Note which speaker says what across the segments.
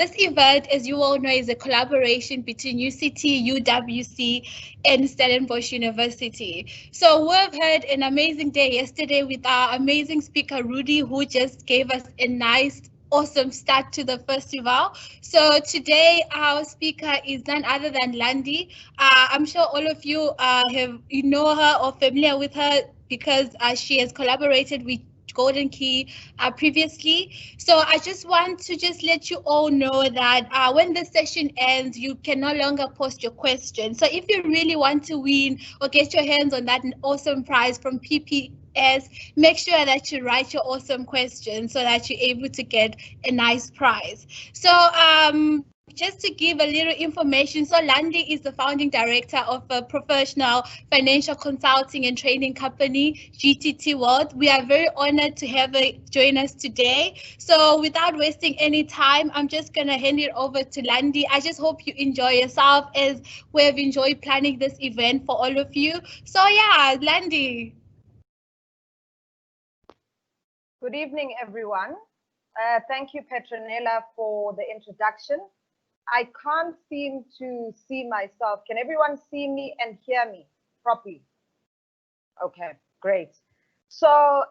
Speaker 1: This event, as you all know, is a collaboration between UCT, UWC, and Stellenbosch University. So we've had an amazing day yesterday with our amazing speaker, Rudy, who just gave us a nice awesome start to the festival. So today our speaker is none other than Landi. I'm sure all of you know her or familiar with her because she has collaborated with Golden Key previously. So I just want to just let you all know that when the session ends, you can no longer post your question. So if you really want to win or get your hands on that awesome prize from PPS, make sure that you write your awesome question so that you're able to get a nice prize. So just to give a little information, so Landi is the founding director of a professional financial consulting and training company, GTT World. We are very honored to have her join us today. So without wasting any time, I'm just going to hand it over to Landi. I just hope you enjoy yourself as we have enjoyed planning this event for all of you. So yeah, Landi.
Speaker 2: Good evening, everyone. Thank you, Petronella, for the introduction. I can't seem to see myself. Can everyone see me and hear me properly? Okay, great. So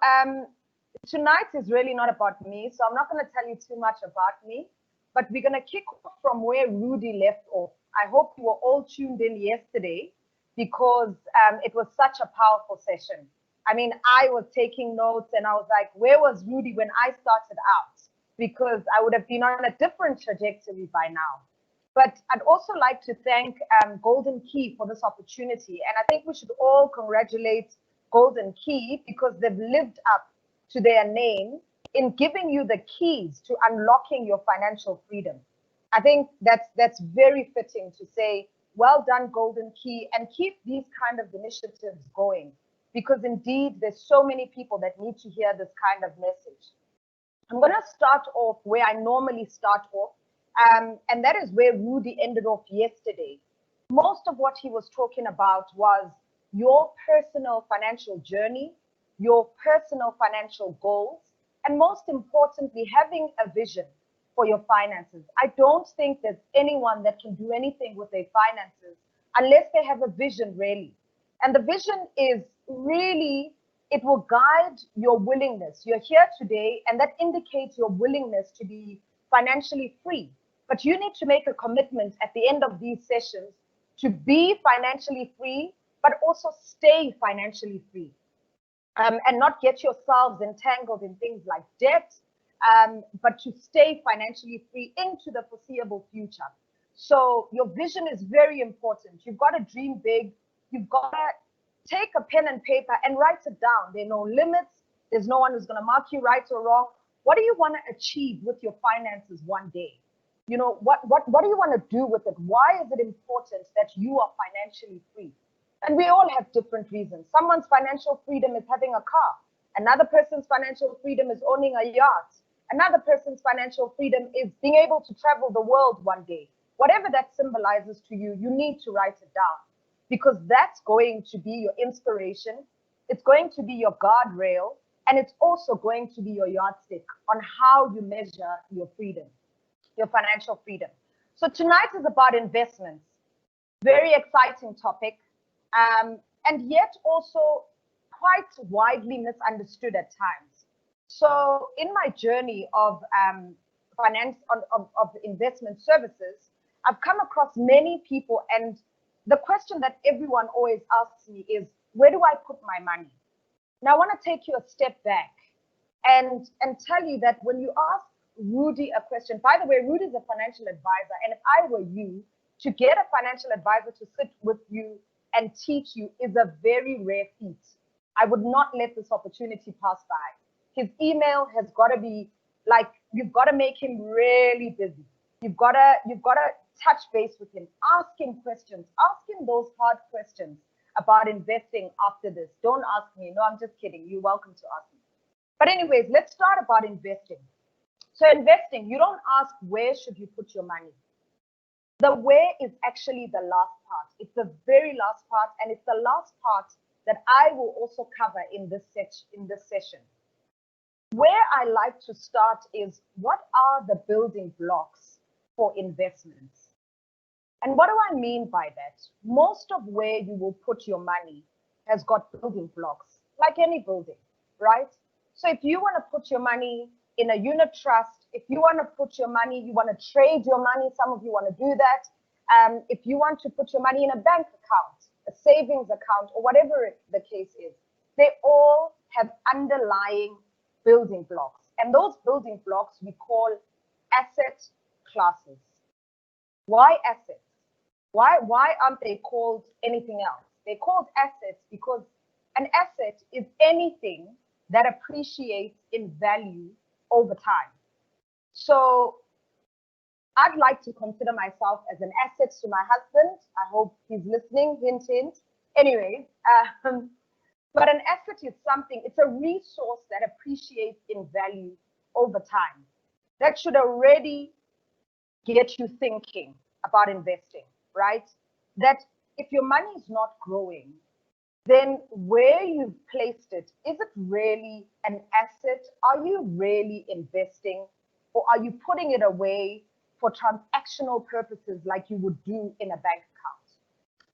Speaker 2: tonight is really not about me, so I'm not going to tell you too much about me, but we're going to kick off from where Rudy left off. I hope you were all tuned in yesterday because it was such a powerful session. I mean, I was taking notes and I was like, where was Rudy when I started out? Because I would have been on a different trajectory by now. But I'd also like to thank Golden Key for this opportunity. And I think we should all congratulate Golden Key because they've lived up to their name in giving you the keys to unlocking your financial freedom. I think that's very fitting to say, well done, Golden Key, and keep these kind of initiatives going because indeed there's so many people that need to hear this kind of message. I'm going to start off where I normally start off, and that is where Rudy ended off yesterday. Most of what he was talking about was your personal financial journey, your personal financial goals, and most importantly, having a vision for your finances. I don't think there's anyone that can do anything with their finances unless they have a vision, really. And the vision is really, it will guide your willingness. You're here today, and that indicates your willingness to be financially free. But you need to make a commitment at the end of these sessions to be financially free, but also stay financially free. And not get yourselves entangled in things like debt, but to stay financially free into the foreseeable future. So your vision is very important. You've got to dream big. You've got to take a pen and paper and write it down. There are no limits. There's no one who's going to mark you right or wrong. What do you want to achieve with your finances one day? You know, what do you want to do with it? Why is it important that you are financially free? And we all have different reasons. Someone's financial freedom is having a car. Another person's financial freedom is owning a yacht. Another person's financial freedom is being able to travel the world one day. Whatever that symbolizes to you, you need to write it down because that's going to be your inspiration. It's going to be your guardrail, and it's also going to be your yardstick on how you measure your freedom, your financial freedom. So tonight is about investments. Very exciting topic. And yet also quite widely misunderstood at times. So in my journey of of investment services, I've come across many people, and the question that everyone always asks me is, where do I put my money? Now I want to take you a step back and tell you that when you ask Rudy a question, by the way, Rudy is a financial advisor, and if I were you, to get a financial advisor to sit with you and teach you is a very rare feat. I would not let this opportunity pass by. His email has got to be like, you've got to make him really busy. You've got to touch base with him, ask him questions, ask him those hard questions about investing after this. Don't ask me. No, I'm just kidding. You're welcome to ask me. But anyways, let's start about investing. So investing, you don't ask where should you put your money. The where is actually the last part. It's the very last part, and it's the last part that I will also cover in this session. Where I like to start is, what are the building blocks for investments. And what do I mean by that? Most of where you will put your money has got building blocks, like any building, right? So if you want to put your money in a unit trust, if you want to put your money, you want to trade your money, some of you want to do that. If you want to put your money in a bank account, a savings account, or whatever the case is, they all have underlying building blocks. And those building blocks we call asset classes. Why assets? Why aren't they called anything else? They're called assets because an asset is anything that appreciates in value over time. So I'd like to consider myself as an asset to my husband. I hope he's listening, hint, hint. Anyway, but an asset is something, it's a resource that appreciates in value over time. That should already get you thinking about investing, right? That if your money is not growing, then where you've placed it, is it really an asset? Are you really investing? Or are you putting it away for transactional purposes like you would do in a bank account?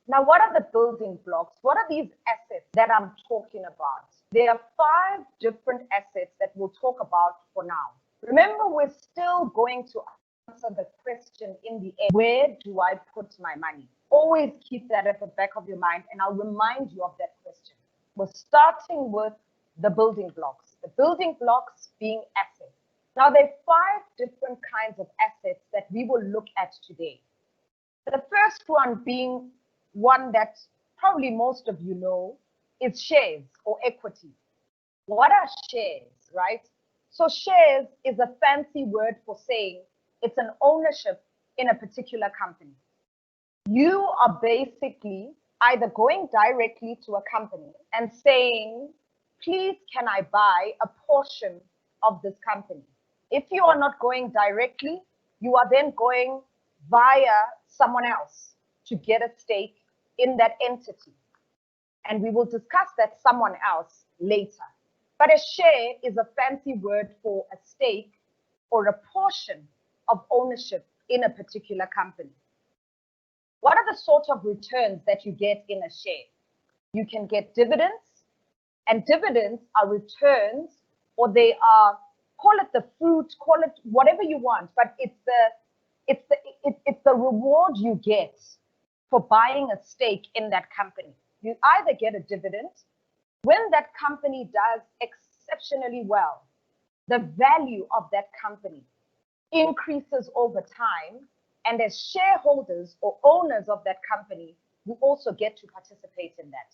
Speaker 2: Now, what are the building blocks? What are these assets that I'm talking about? There are 5 different assets that we'll talk about for now. Remember, we're still going to answer the question in the end, where do I put my money? Always keep that at the back of your mind, and I'll remind you of that question. We're starting with the building blocks. The building blocks being assets. Now, there are 5 different kinds of assets that we will look at today. The first one being one that probably most of you know is shares or equity. What are shares, right? So shares is a fancy word for saying it's an ownership in a particular company. You are basically either going directly to a company and saying, please, can I buy a portion of this company? If you are not going directly, you are then going via someone else to get a stake in that entity. And we will discuss that someone else later. But a share is a fancy word for a stake or a portion of ownership in a particular company. What are the sort of returns that you get in a share? You can get dividends, and dividends are returns, or they are, call it the fruit, call it whatever you want, but it's the reward you get for buying a stake in that company. You either get a dividend when that company does exceptionally well, the value of that company increases over time, and as shareholders or owners of that company, we also get to participate in that.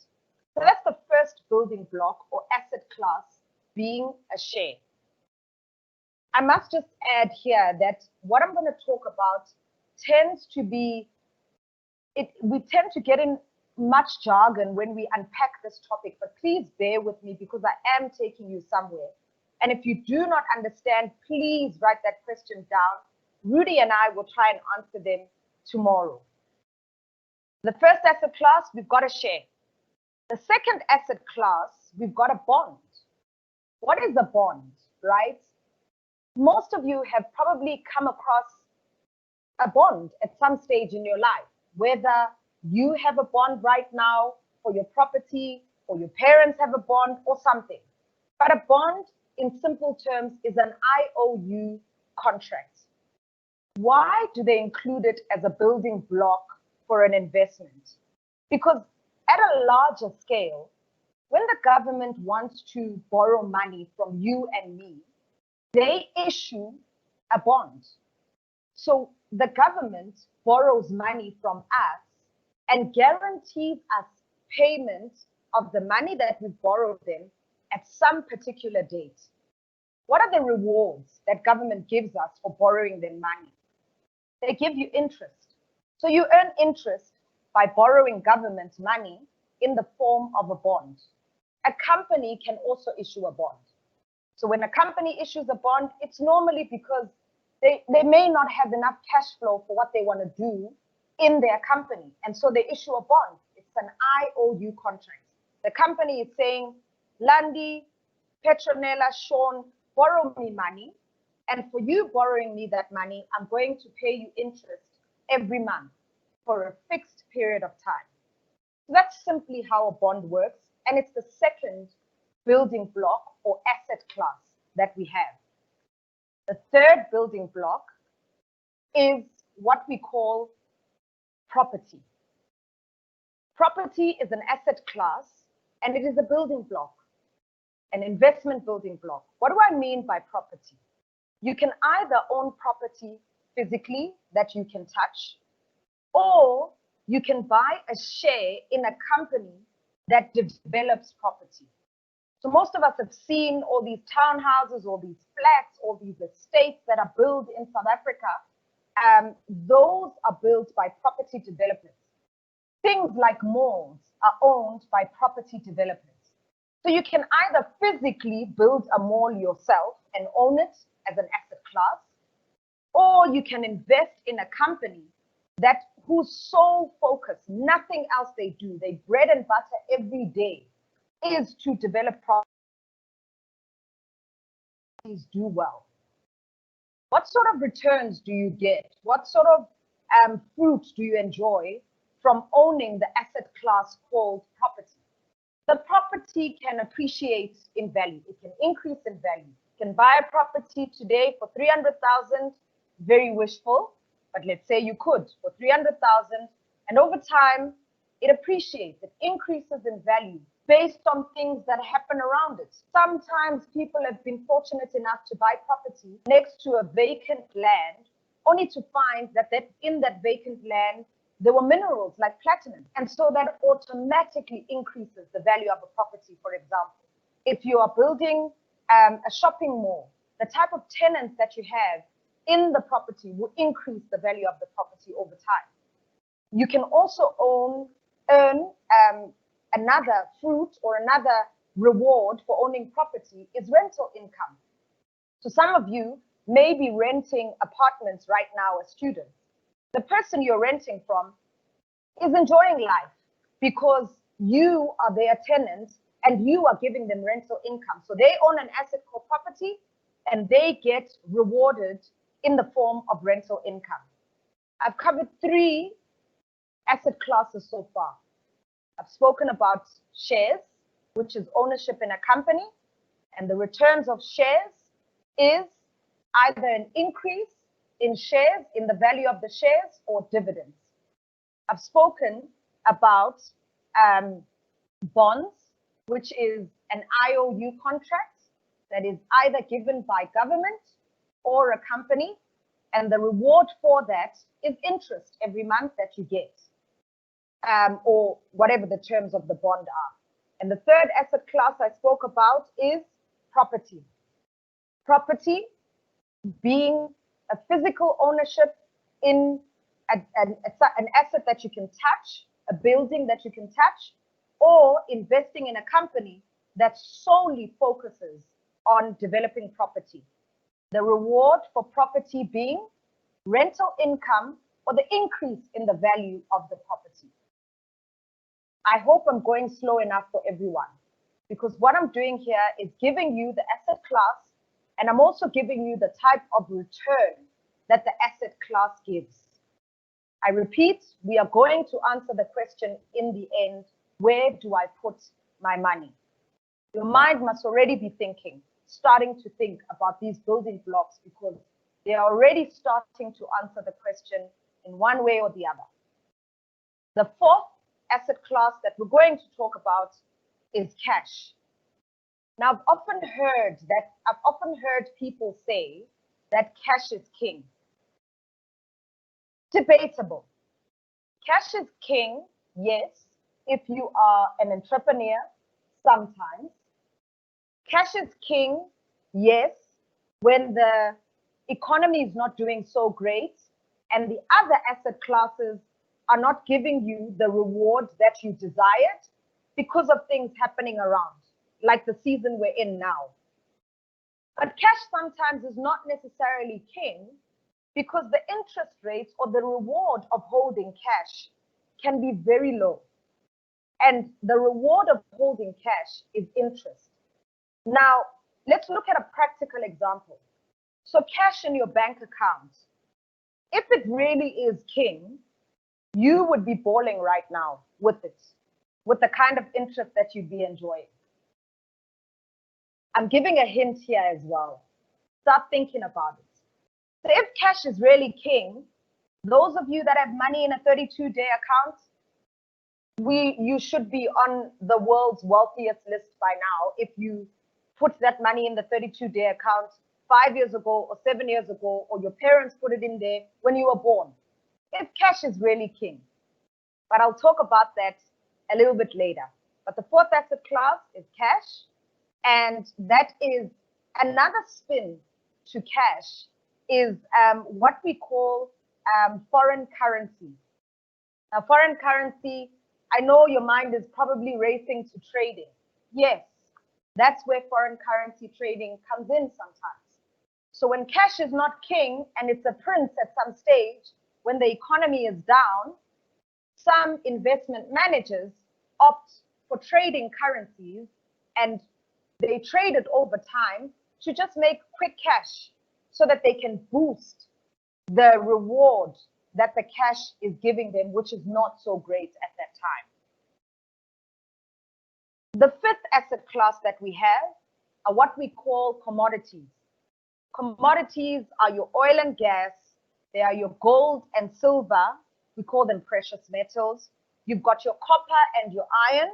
Speaker 2: So that's the first building block or asset class, being a share. I must just add here that what I'm going to talk about tends to be, we tend to get in much jargon when we unpack this topic, but please bear with me because I am taking you somewhere. And if you do not understand, please write that question down. Rudy and I will try and answer them tomorrow. The first asset class, we've got a share. The second asset class, we've got a bond. What is a bond, right? Most of you have probably come across a bond at some stage in your life, whether you have a bond right now for your property, or your parents have a bond or something. But a bond, in simple terms, is an IOU contract. Why do they include it as a building block for an investment? Because at a larger scale, when the government wants to borrow money from you and me, they issue a bond. So the government borrows money from us and guarantees us payment of the money that we borrowed them at some particular date. What are the rewards that government gives us for borrowing them money? They give you interest. So you earn interest by borrowing government money in the form of a bond. A company can also issue a bond. So when a company issues a bond, it's normally because they may not have enough cash flow for what they want to do in their company. And so they issue a bond. It's an IOU contract. The company is saying, Landi, Petronella, Sean, borrow me money And for you borrowing me that money, I'm going to pay you interest every month for a fixed period of time. So that's simply how a bond works. And it's the second building block or asset class that we have. The third building block is what we call property. Property is an asset class and it is a building block, an investment building block. What do I mean by property? You can either own property physically that you can touch, or you can buy a share in a company that develops property. So most of us have seen all these townhouses, all these flats, all these estates that are built in South Africa. Those are built by property developers. Things like malls are owned by property developers. So you can either physically build a mall yourself and own it as an asset class, or you can invest in a company whose sole focus, nothing else they do, their bread and butter every day is to develop properties do well. What sort of returns do you get? What sort of fruit do you enjoy from owning the asset class called property? The property can appreciate in value. It can increase in value. You can buy a property today for 300,000, very wishful, but let's say you could for 300,000, and over time it appreciates, it increases in value based on things that happen around it. Sometimes people have been fortunate enough to buy property next to a vacant land, only to find that in that vacant land there were minerals like platinum, and so that automatically increases the value of a property. For example, if you are building a shopping mall, the type of tenants that you have in the property will increase the value of the property over time. You can also earn another fruit or another reward for owning property is rental income. So some of you may be renting apartments right now as students. The person you're renting from is enjoying life because you are their tenant and you are giving them rental income. So they own an asset called property and they get rewarded in the form of rental income. I've covered 3 asset classes so far. I've spoken about shares, which is ownership in a company, and the returns of shares is either an increase in shares, in the value of the shares, or dividends. I've spoken about bonds, which is an IOU contract that is either given by government or a company, and the reward for that is interest every month that you get, or whatever the terms of the bond are. And the third asset class I spoke about is property. Property being a physical ownership in an asset that you can touch, a building that you can touch, or investing in a company that solely focuses on developing property. The reward for property being rental income or the increase in the value of the property. I hope I'm going slow enough for everyone, because what I'm doing here is giving you the asset class, and I'm also giving you the type of return that the asset class gives. I repeat, we are going to answer the question in the end, where do I put my money? Your mind must already be starting to think about these building blocks, because they are already starting to answer the question in one way or the other. The fourth asset class that we're going to talk about is cash. Now, I've often heard people say that cash is king. Debatable. Cash is king, yes, if you are an entrepreneur, sometimes. Cash is king, yes, when the economy is not doing so great and the other asset classes are not giving you the reward that you desired because of things happening around, like the season we're in now. But cash sometimes is not necessarily king, because the interest rate or the reward of holding cash can be very low. And the reward of holding cash is interest. Now, let's look at a practical example. So cash in your bank account, if it really is king, you would be balling right now with it, with the kind of interest that you'd be enjoying. I'm giving a hint here as well. Start thinking about it. So if cash is really king, those of you that have money in a 32-day account, you should be on the world's wealthiest list by now if you put that money in the 32-day account 5 years ago or 7 years ago, or your parents put it in there when you were born. If cash is really king. But I'll talk about that a little bit later. But the fourth asset class is cash, and that is another spin to cash is what we call foreign currency. Now, foreign currency, I know your mind is probably racing to trading. Yes, that's where foreign currency trading comes in sometimes. So when cash is not king and it's a prince at some stage, when the economy is down, some investment managers opt for trading currencies, and they trade it over time to just make quick cash so that they can boost the reward that the cash is giving them, which is not so great at that time. The fifth asset class that we have are what we call commodities. Commodities are your oil and gas, they are your gold and silver, we call them precious metals. You've got your copper and your iron,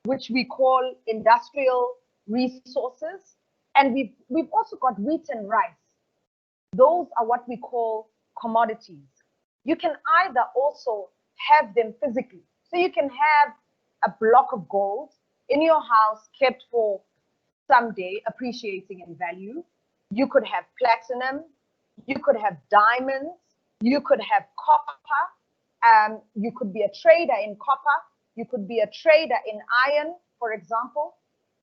Speaker 2: which we call industrial resources. And we've also got wheat and rice. Those are what we call commodities. You can either also have them physically. So you can have a block of gold in your house kept for someday appreciating in value. You could have platinum, you could have diamonds, you could have copper, you could be a trader in copper, you could be a trader in iron, for example,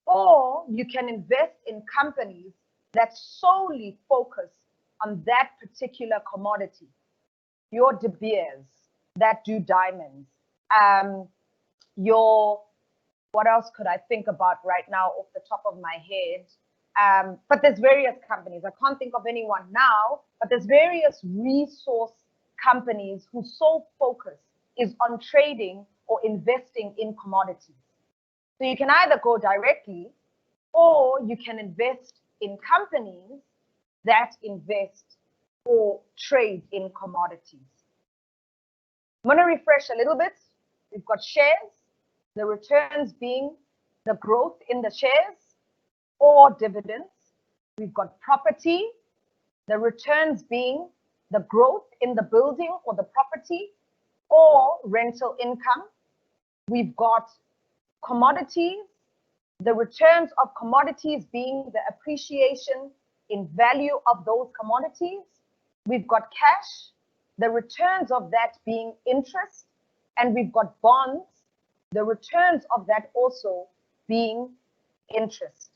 Speaker 2: or you can invest in companies that solely focus on that particular commodity. Your De Beers that do diamonds, what else could I think about right now off the top of my head? But there's various companies. I can't think of anyone now, but there's various resource companies whose sole focus is on trading or investing in commodities. So you can either go directly, or you can invest in companies that invest or trade in commodities. I'm going to refresh a little bit. We've got shares, the returns being the growth in the shares or dividends. We've got property, the returns being the growth in the building or the property or rental income. We've got commodities, the returns of commodities being the appreciation in value of those commodities. We've got cash, the returns of that being interest, and we've got bonds, the returns of that also being interest.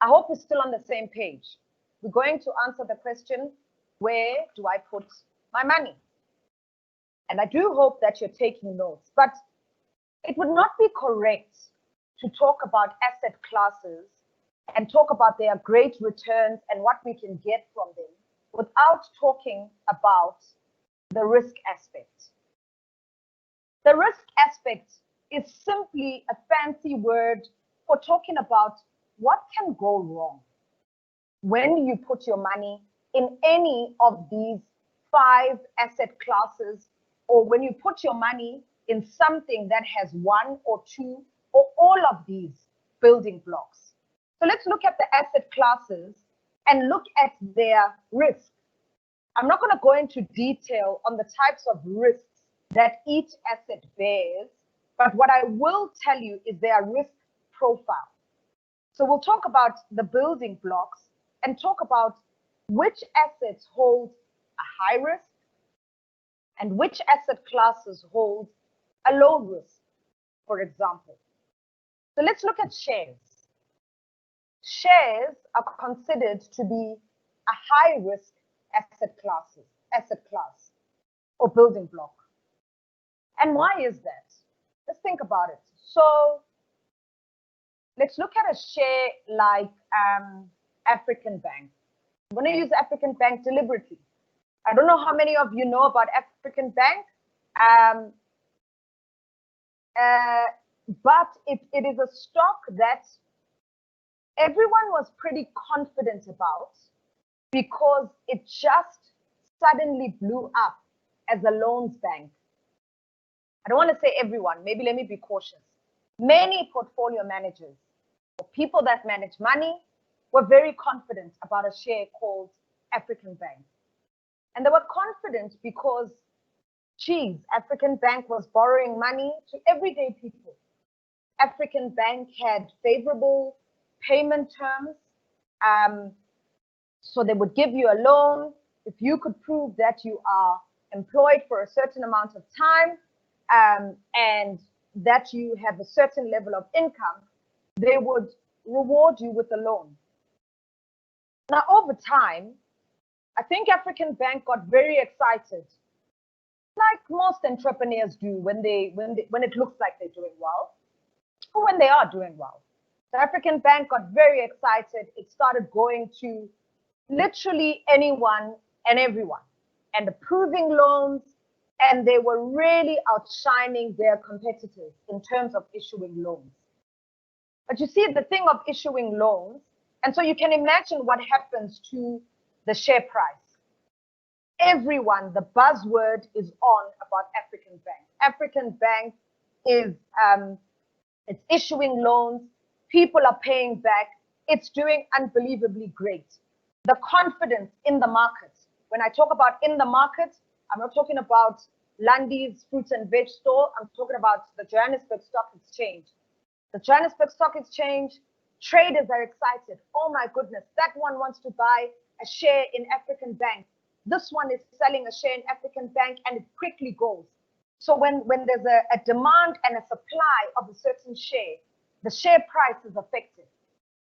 Speaker 2: I hope we're still on the same page. We're going to answer the question, where do I put my money? And I do hope that you're taking notes, but it would not be correct to talk about asset classes and talk about their great returns and what we can get from them without talking about the risk aspect. The risk aspect is simply a fancy word for talking about what can go wrong when you put your money in any of these 5 asset classes, or when you put your money in something that has 1 or 2 or all of these building blocks. So let's look at the asset classes and look at their risk. I'm not going to go into detail on the types of risks that each asset bears, but what I will tell you is their risk profile. So we'll talk about the building blocks and talk about which assets hold a high risk and which asset classes hold a low risk, for example. So let's look at shares. Shares are considered to be a high risk asset class or building block. And why is that? Let's think about it. So let's look at a share like African Bank. I'm going to use African Bank deliberately. I don't know how many of you know about African Bank, but it is a stock that everyone was pretty confident about because it just suddenly blew up as a loans bank. I don't want to say everyone, maybe let me be cautious. Many portfolio managers or people that manage money were very confident about a share called African Bank. And they were confident because, geez, African Bank was borrowing money to everyday people. African Bank had favorable payment terms. So they would give you a loan if you could prove that you are employed for a certain amount of time and that you have a certain level of income, they would reward you with a loan. Now, over time, I think African Bank got very excited, like most entrepreneurs do when it looks like they're doing well, or when they are doing well. The African Bank got very excited. It started going to literally anyone and everyone and approving loans, and they were really outshining their competitors in terms of issuing loans. But you see, the thing of issuing loans, and so you can imagine what happens to the share price. Everyone, the buzzword is on about African Bank. African Bank is it's issuing loans. People are paying back. It's doing unbelievably great. The confidence in the market. When I talk about in the market, I'm not talking about Lundy's fruits and veg store. I'm talking about the Johannesburg Stock Exchange. The Johannesburg Stock Exchange, traders are excited. Oh my goodness, that one wants to buy a share in African Bank. This one is selling a share in African Bank, and it quickly goes. So when there's a demand and a supply of a certain share, the share price is affected.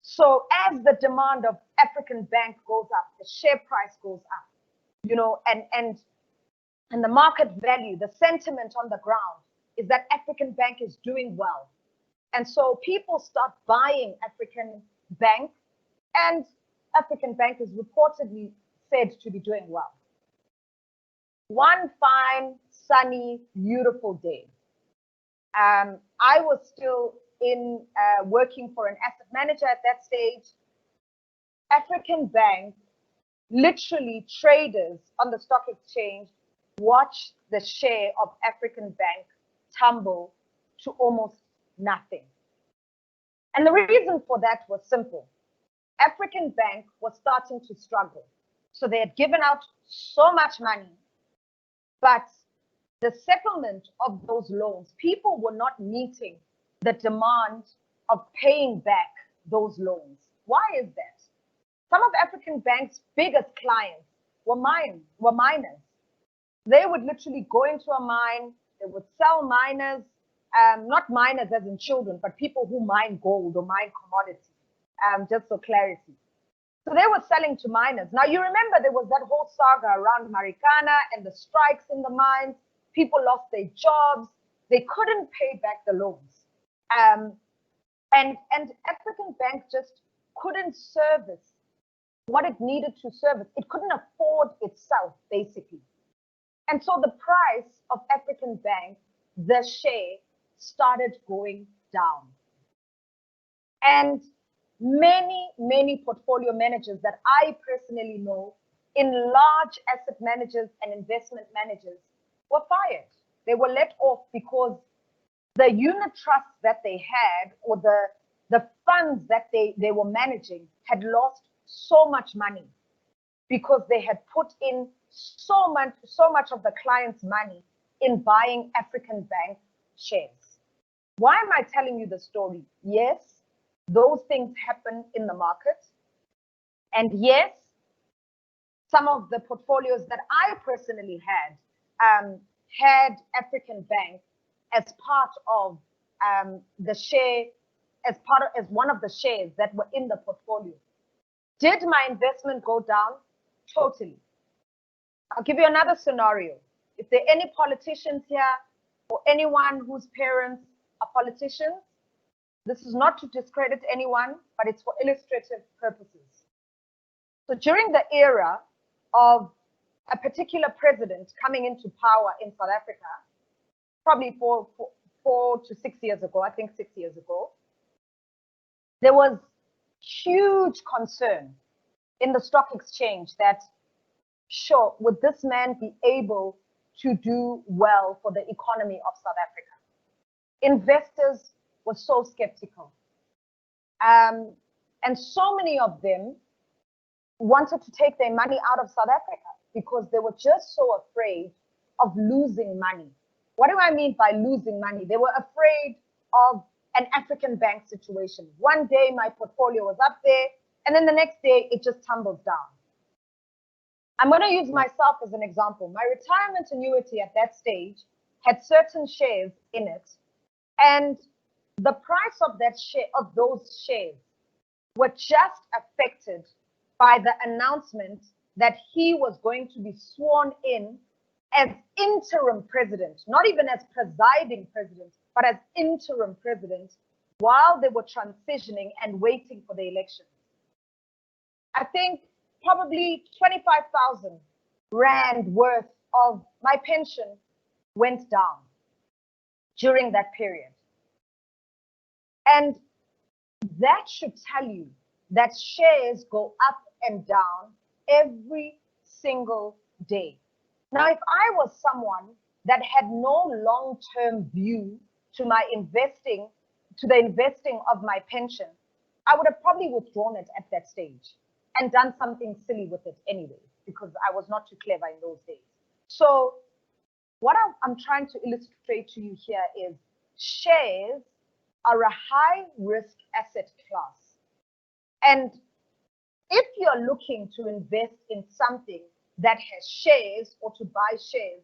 Speaker 2: So as the demand of African Bank goes up, the share price goes up, and the market value, the sentiment on the ground is that African Bank is doing well. And so people start buying African Bank, and African Bank is reportedly said to be doing well. One fine, sunny, beautiful day. I was still working for an asset manager at that stage. African Bank, literally traders on the stock exchange watched the share of African Bank tumble to almost nothing. And the reason for that was simple. African Bank was starting to struggle. So they had given out so much money, but the settlement of those loans, people were not meeting the demand of paying back those loans. Why is that? Some of African Bank's biggest clients were miners. They would literally go into a mine, they would sell miners, not miners as in children, but people who mine gold or mine commodities, just for clarity. So they were selling to miners. Now, you remember there was that whole saga around Marikana and the strikes in the mines. People lost their jobs. They couldn't pay back the loans. And African Bank just couldn't service what it needed to service. It couldn't afford itself, basically. And so the price of African Bank, the share, started going down. And many portfolio managers that I personally know in large asset managers and investment managers were fired. They were let off because the unit trusts that they had, or the funds that they were managing, had lost so much money because they had put in so much of the client's money in buying African Bank shares. Why am I telling you the story? Yes, those things happen in the market. And yes, some of the portfolios that I personally had African Bank as part of the share, as one of the shares that were in the portfolio. Did my investment go down? Totally. I'll give you another scenario. If there are any politicians here or anyone whose parents are politicians, this is not to discredit anyone, but it's for illustrative purposes. So during the era of a particular president coming into power in South Africa, probably four to 6 years ago, I think 6 years ago, there was huge concern in the stock exchange that, sure, would this man be able to do well for the economy of South Africa? Investors were so skeptical. And so many of them wanted to take their money out of South Africa because they were just so afraid of losing money. What do I mean by losing money? They were afraid of an African bank situation. One day my portfolio was up there, and then the next day it just tumbles down. I'm going to use myself as an example. My retirement annuity at that stage had certain shares in it, and the price of that share, of those shares, were just affected by the announcement that he was going to be sworn in as interim president, not even as presiding president, but as interim president, while they were transitioning and waiting for the election. I think probably 25,000 Rand worth of my pension went down during that period. And that should tell you that shares go up and down every single day. Now, if I was someone that had no long-term view to my investing, to the investing of my pension, I would have probably withdrawn it at that stage and done something silly with it anyway, because I was not too clever in those days. So what I'm trying to illustrate to you here is shares are a high-risk asset class. And if you're looking to invest in something that has shares or to buy shares,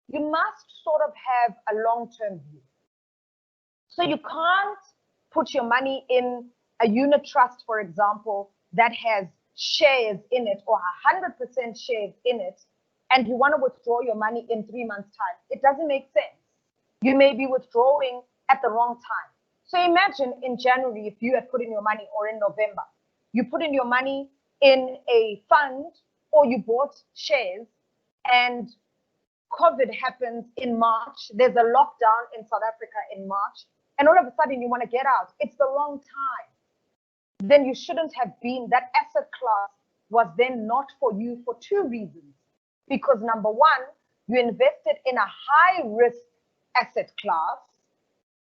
Speaker 2: you must sort of have a long-term view. So you can't put your money in a unit trust, for example, that has shares in it or 100% shares in it, and you want to withdraw your money in 3 months' time. It doesn't make sense. You may be withdrawing at the wrong time. So imagine in January, if you had put in your money, or in November, you put in your money in a fund or you bought shares, and COVID happens in March. There's a lockdown in South Africa in March, and all of a sudden you want to get out. It's the wrong time. Then you shouldn't have been. That asset class was then not for you for 2 reasons. Because number one, you invested in a high risk asset class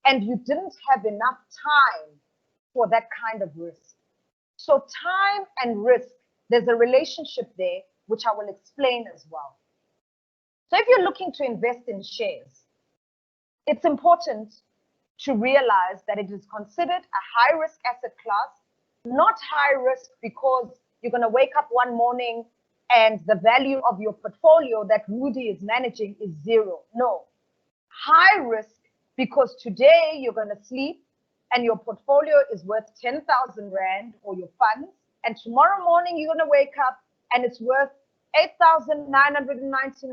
Speaker 2: and you didn't have enough time for that kind of risk. So time and risk, there's a relationship there, which I will explain as well. So if you're looking to invest in shares, it's important to realize that it is considered a high risk asset class, not high risk because you're going to wake up one morning and the value of your portfolio that Rudy is managing is 0. No, high risk because today you're going to sleep and your portfolio is worth 10,000 Rand or your funds, and tomorrow morning you're going to wake up and it's worth 8,999.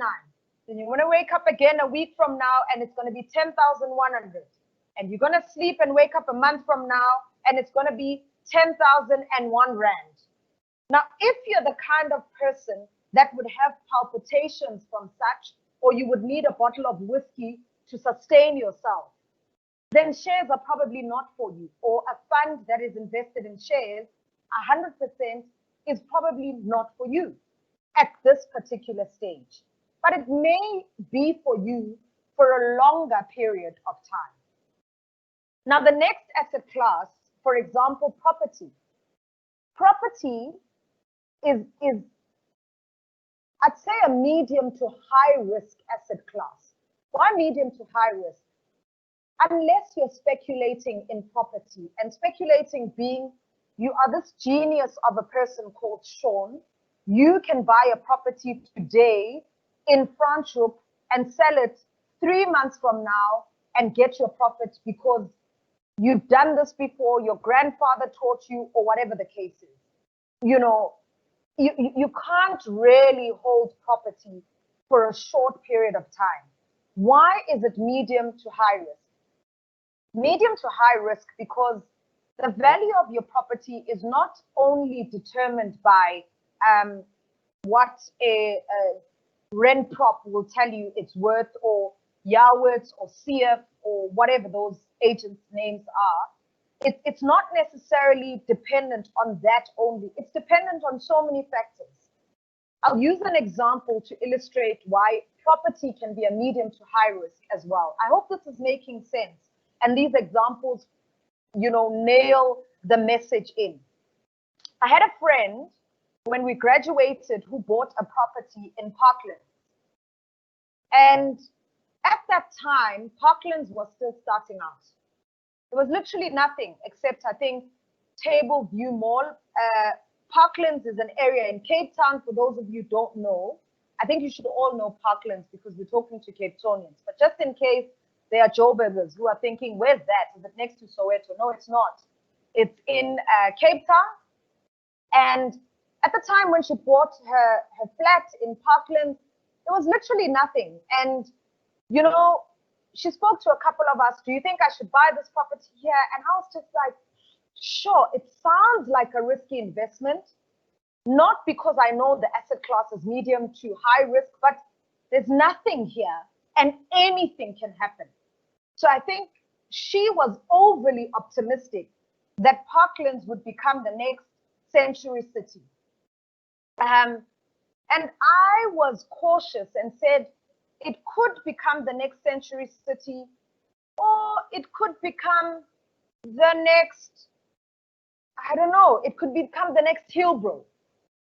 Speaker 2: Then you're going to wake up again a week from now and it's going to be 10,100. And you're going to sleep and wake up a month from now and it's going to be 10,001 Rand. Now, if you're the kind of person that would have palpitations from such, or you would need a bottle of whiskey to sustain yourself, then shares are probably not for you. Or a fund that is invested in shares, 100% is probably not for you at this particular stage. But it may be for you for a longer period of time. Now, the next asset class, for example, property. Property is I'd say a medium to high risk asset class. Why medium to high risk? Unless you're speculating in property, and speculating being you are this genius of a person called Sean, you can buy a property today in Franschhoek and sell it 3 months from now and get your profits because you've done this before, your grandfather taught you, or whatever the case is. You know, you can't really hold property for a short period of time. Why is it medium to high risk? Medium to high risk because the value of your property is not only determined by what a rent prop will tell you it's worth, or Yarworth or CF or whatever those agents' names are. It's not necessarily dependent on that only. It's dependent on so many factors. I'll use an example to illustrate why property can be a medium to high risk as well. I hope this is making sense. And these examples, nail the message in. I had a friend when we graduated who bought a property in Parklands. And at that time, Parklands was still starting out. There was literally nothing except, I think, Table View Mall. Parklands is an area in Cape Town. For those of you who don't know, I think you should all know Parklands because we're talking to Cape Townians. But just in case there are Joburgers who are thinking, where's that? Is it next to Soweto? No, it's not. It's in Cape Town. And at the time when she bought her flat in Parklands, there was literally nothing. And, she spoke to a couple of us, do you think I should buy this property here? And I was just like, sure, it sounds like a risky investment, not because I know the asset class is medium to high risk, but there's nothing here and anything can happen. So I think she was overly optimistic that Parklands would become the next Century City. And I was cautious and said, it could become the next Century City, or it could become the next, I don't know, it could become the next Hillbrow.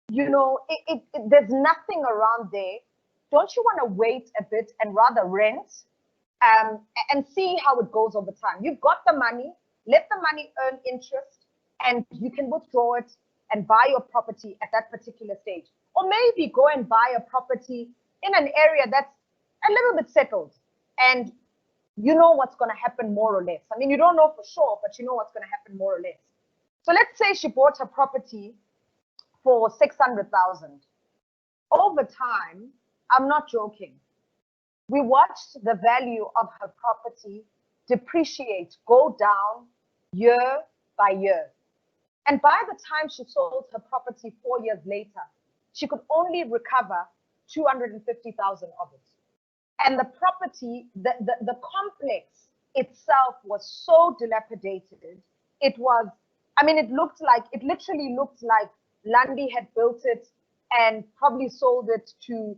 Speaker 2: There's nothing around there. Don't you want to wait a bit and rather rent and see how it goes over time? You've got the money, let the money earn interest, and you can withdraw it and buy your property at that particular stage. Or maybe go and buy a property in an area that's a little bit settled and you know what's going to happen more or less. I mean, you don't know for sure, but you know what's going to happen more or less. So let's say she bought her property for 600,000. Over time, I'm not joking, we watched the value of her property depreciate, go down year by year. And by the time she sold her property 4 years later, she could only recover 250,000 of it. And the property, the complex itself was so dilapidated. It was, it literally looked like Lundy had built it and probably sold it to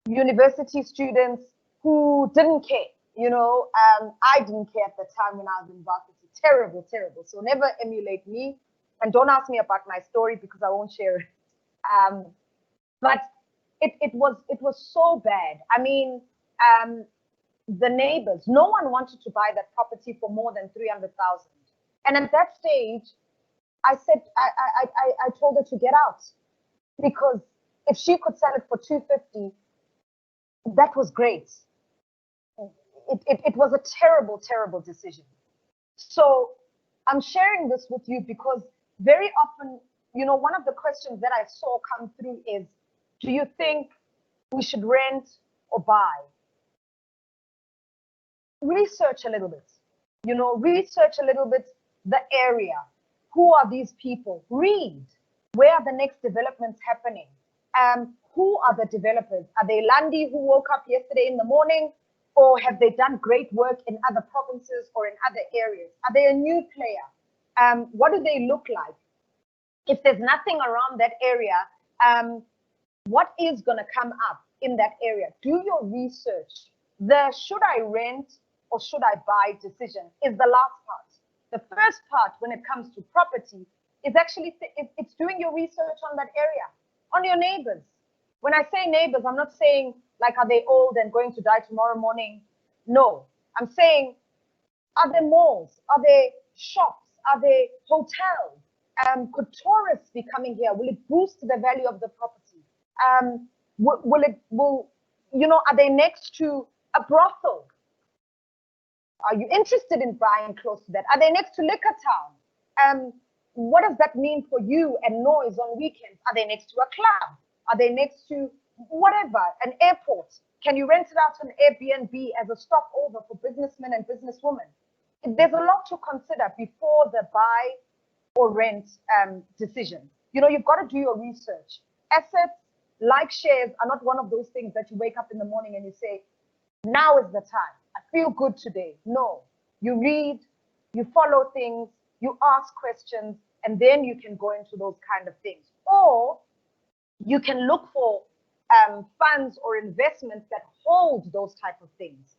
Speaker 2: university students who didn't care. I didn't care at the time when I was in varsity. Terrible, terrible. So never emulate me. And don't ask me about my story because I won't share it. But it was so bad. The neighbors, no one wanted to buy that property for more than 300,000. And at that stage, I said, I told her to get out, because if she could sell it for 250, that was great. It was a terrible, terrible decision. So I'm sharing this with you because very often, one of the questions that I saw come through is, do you think we should rent or buy? Research a little bit, research a little bit the area. Who are these people? Read. Where are the next developments happening? Who are the developers? Are they Lundy who woke up yesterday in the morning? Or have they done great work in other provinces or in other areas? Are they a new player? What do they look like? If there's nothing around that area, what is going to come up in that area? Do your research. The should I rent or should I buy decision is the last part. The first part, when it comes to property, is actually it's doing your research on that area, on your neighbors. When I say neighbors, I'm not saying like, are they old and going to die tomorrow morning? No, I'm saying, are there malls? Are there shops? Are there hotels? Could tourists be coming here? Will it boost the value of the property? Are they next to a brothel? Are you interested in buying close to that? Are they next to Liquor Town? What does that mean for you and noise on weekends? Are they next to a club? Are they next to whatever, an airport? Can you rent it out on Airbnb as a stopover for businessmen and businesswomen? There's a lot to consider before the buy or rent decision. You've got to do your research. Assets like shares are not one of those things that you wake up in the morning and you say, now is the time. I feel good today. No, you read, you follow things, you ask questions, and then you can go into those kind of things. Or you can look for funds or investments that hold those type of things,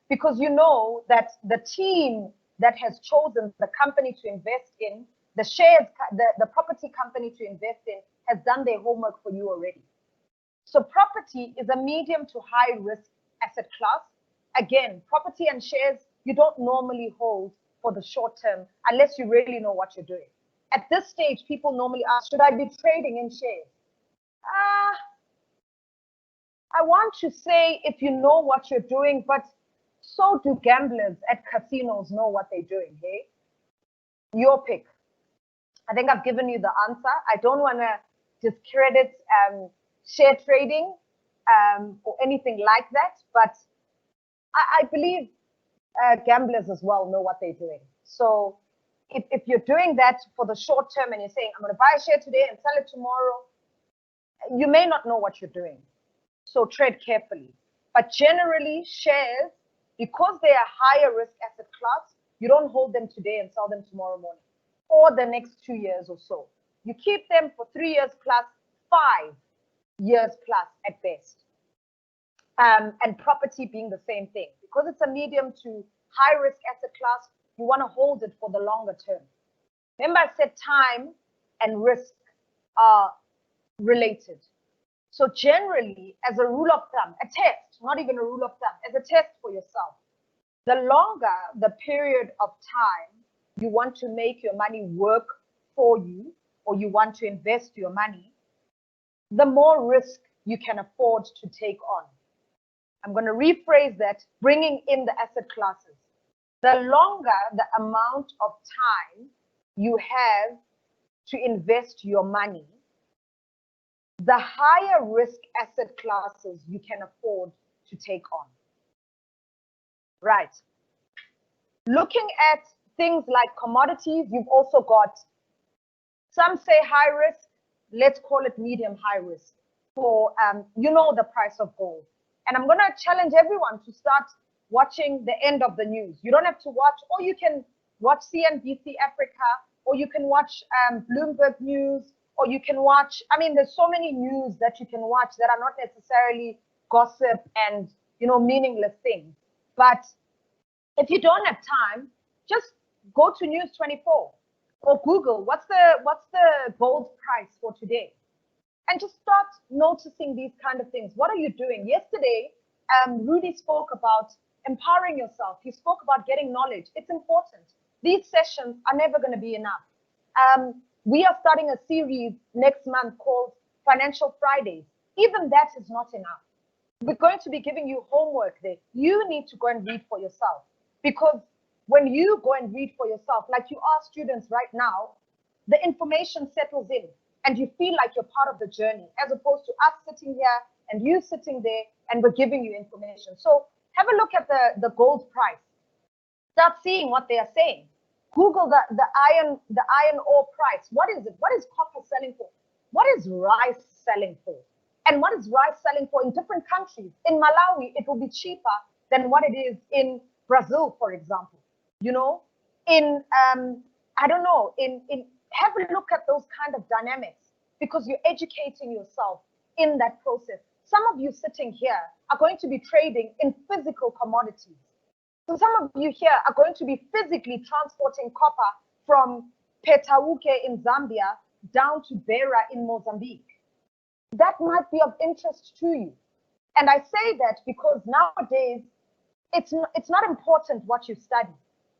Speaker 2: because you know that the team that has chosen the company to invest in, the shares, the property company to invest in, has done their homework for you already. So property is a medium to high risk asset class. Again, property and shares, you don't normally hold for the short term unless you really know what you're doing. At this stage, people normally ask, should I be trading in shares? I want to say if you know what you're doing, but so do gamblers at casinos know what they're doing, hey? Your pick. I think I've given you the answer. I don't want to discredit share trading or anything like that, but I believe gamblers as well know what they're doing. So if you're doing that for the short term and you're saying, I'm going to buy a share today and sell it tomorrow, you may not know what you're doing. So tread carefully. But generally, shares, because they are higher risk asset class, you don't hold them today and sell them tomorrow morning or the next 2 years or so. You keep them for 3 years plus, 5 years plus at best. And property being the same thing. Because it's a medium to high risk asset class, you want to hold it for the longer term. Remember, I said time and risk are related. So generally, as a rule of thumb, a test, not even a rule of thumb, as a test for yourself, the longer the period of time you want to make your money work for you, or you want to invest your money, the more risk you can afford to take on. I'm going to rephrase that, bringing in the asset classes. The longer the amount of time you have to invest your money, the higher risk asset classes you can afford to take on. Right. Looking at things like commodities, you've also got, some say high risk, let's call it medium high risk for, the price of gold. And I'm going to challenge everyone to start watching the end of the news. You don't have to watch, or you can watch CNBC Africa, or you can watch Bloomberg News, or you can watch, there's so many news that you can watch that are not necessarily gossip and, meaningless things. But if you don't have time, just go to News 24 or Google, what's the gold price for today? And just start noticing these kind of things. What are you doing? Yesterday, Rudy spoke about empowering yourself. He spoke about getting knowledge. It's important. These sessions are never going to be enough. We are starting a series next month called Financial Fridays. Even that is not enough. We're going to be giving you homework there. You need to go and read for yourself. Because when you go and read for yourself, like you are students right now, the information settles in and you feel like you're part of the journey, as opposed to us sitting here and you sitting there and we're giving you information. So have a look at the gold price. Start seeing what they are saying. Google the iron ore price. What is it? What is copper selling for? What is rice selling for? And what is rice selling for in different countries? In Malawi, it will be cheaper than what it is in Brazil, for example. Have a look at those kind of dynamics, because you're educating yourself in that process. Some of you sitting here are going to be trading in physical commodities. So some of you here are going to be physically transporting copper from Petauke in Zambia down to Beira in Mozambique. That might be of interest to you. And I say that because nowadays, it's not important what you study,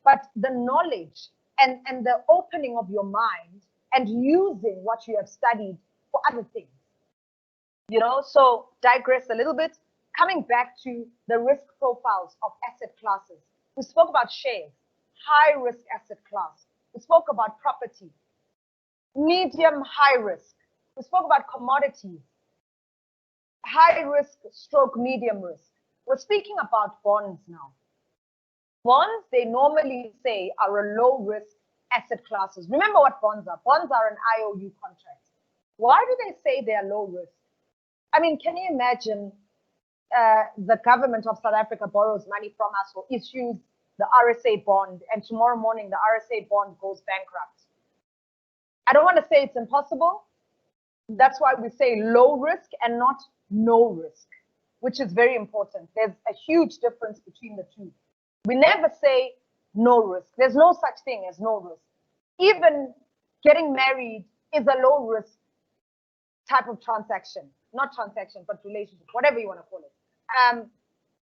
Speaker 2: but the knowledge and the opening of your mind and using what you have studied for other things. So digress a little bit. Coming back to the risk profiles of asset classes. We spoke about shares, high risk asset class. We spoke about property, medium high risk. We spoke about commodities, high risk stroke medium risk. We're speaking about bonds now. Bonds, they normally say, are a low risk asset classes. Remember what bonds are. Bonds are an IOU contract. Why do they say they are low risk? I mean, can you imagine the government of South Africa borrows money from us or issues the RSA bond, and tomorrow morning the RSA bond goes bankrupt? I don't want to say it's impossible. That's why we say low risk and not no risk, which is very important. There's a huge difference between the two. We never say no risk. There's no such thing as no risk. Even getting married is a low risk type of transaction, not transaction, but relationship, whatever you want to call it.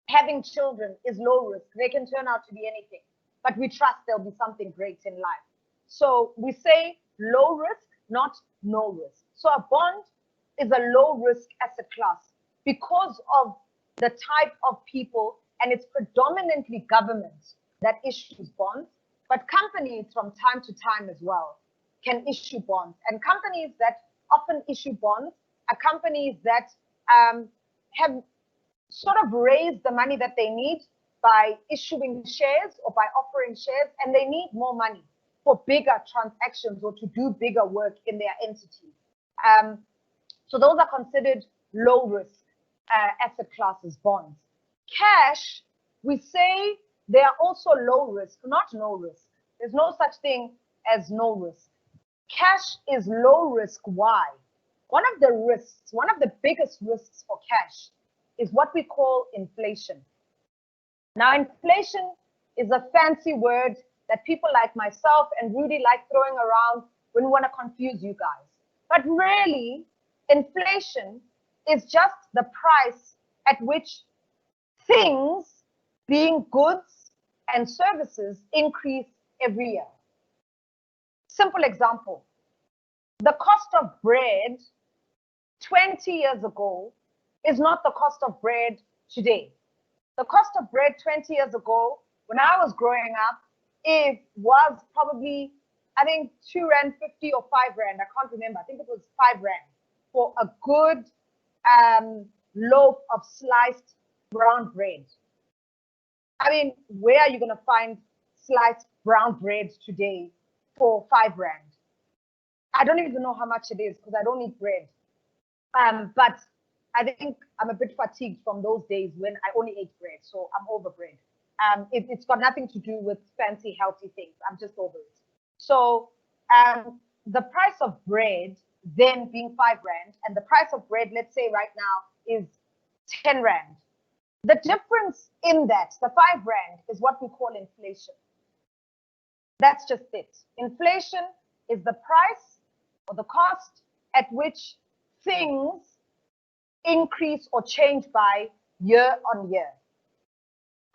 Speaker 2: Having children is low risk. They can turn out to be anything, but we trust there'll be something great in life. So we say low risk, not no risk. So a bond is a low risk asset class because of the type of people, and it's predominantly government that issues bonds, but companies from time to time as well can issue bonds. And companies that often issue bonds are companies that have sort of raised the money that they need by issuing shares or by offering shares, and they need more money for bigger transactions or to do bigger work in their entity. So those are considered low risk asset classes, bonds. Cash, we say they are also low risk, not no risk. There's no such thing as no risk. Cash is low risk. Why? One of the risks, one of the biggest risks for cash is what we call inflation. Now, inflation is a fancy word that people like myself and Rudy like throwing around when we want to confuse you guys. But really, inflation is just the price at which things, being goods and services, increase every year. Simple example, the cost of bread 20 years ago is not the cost of bread today. The cost of bread 20 years ago, when I was growing up, it was probably, I think, 2 Rand 50 or 5 Rand. I can't remember. I think it was 5 Rand for a good loaf of sliced brown bread. I mean, where are you going to find sliced brown bread today for 5 Rand? I don't even know how much it is because I don't eat bread. But I think I'm a bit fatigued from those days when I only ate bread, so I'm over bread. It's got nothing to do with fancy, healthy things. I'm just over it. So the price of bread then being 5 Rand, and the price of bread, let's say right now, is 10 Rand. The difference in that, the 5 Rand, is what we call inflation. That's just it. Inflation is the price or the cost at which things increase or change by year on year.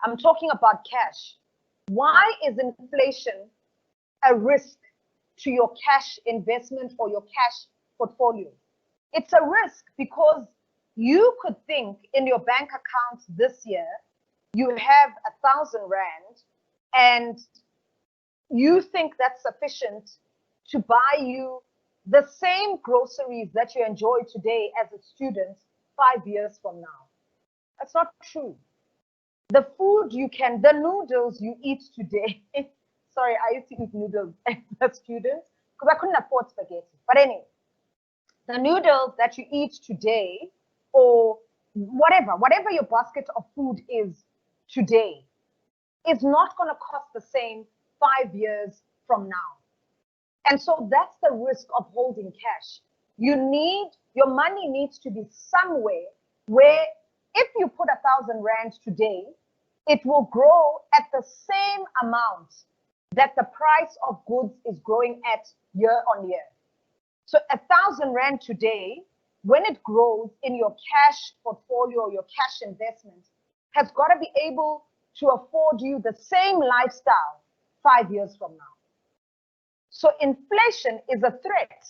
Speaker 2: I'm talking about cash. Why is inflation a risk to your cash investment or your cash portfolio? It's a risk because you could think in your bank account this year, you have 1,000 Rand and you think that's sufficient to buy you the same groceries that you enjoy today as a student 5 years from now. That's not true. The food the noodles you eat today, sorry, I used to eat noodles as a student because I couldn't afford spaghetti. But anyway, the noodles that you eat today or whatever your basket of food is today is not going to cost the same 5 years from now. And so that's the risk of holding cash. Your money needs to be somewhere where if you put 1,000 Rand today, it will grow at the same amount that the price of goods is growing at year on year. So 1,000 Rand today, when it grows in your cash portfolio, your cash investment, has got to be able to afford you the same lifestyle 5 years from now. So inflation is a threat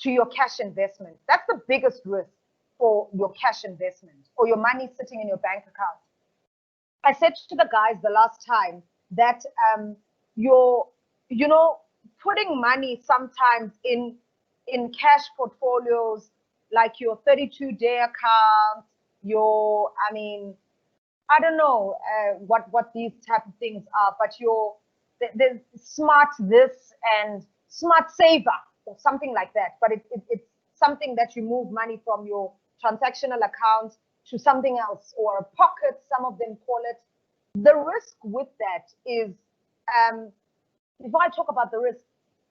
Speaker 2: to your cash investment. That's the biggest risk for your cash investment or your money sitting in your bank account. I said to the guys the last time that putting money sometimes in cash portfolios like your 32-day account, I don't know what these type of things are, but there's smart this and smart saver or something like that, but it's something that you move money from your transactional account to something else, or a pocket, some of them call it. The risk with that is, before I talk about the risk,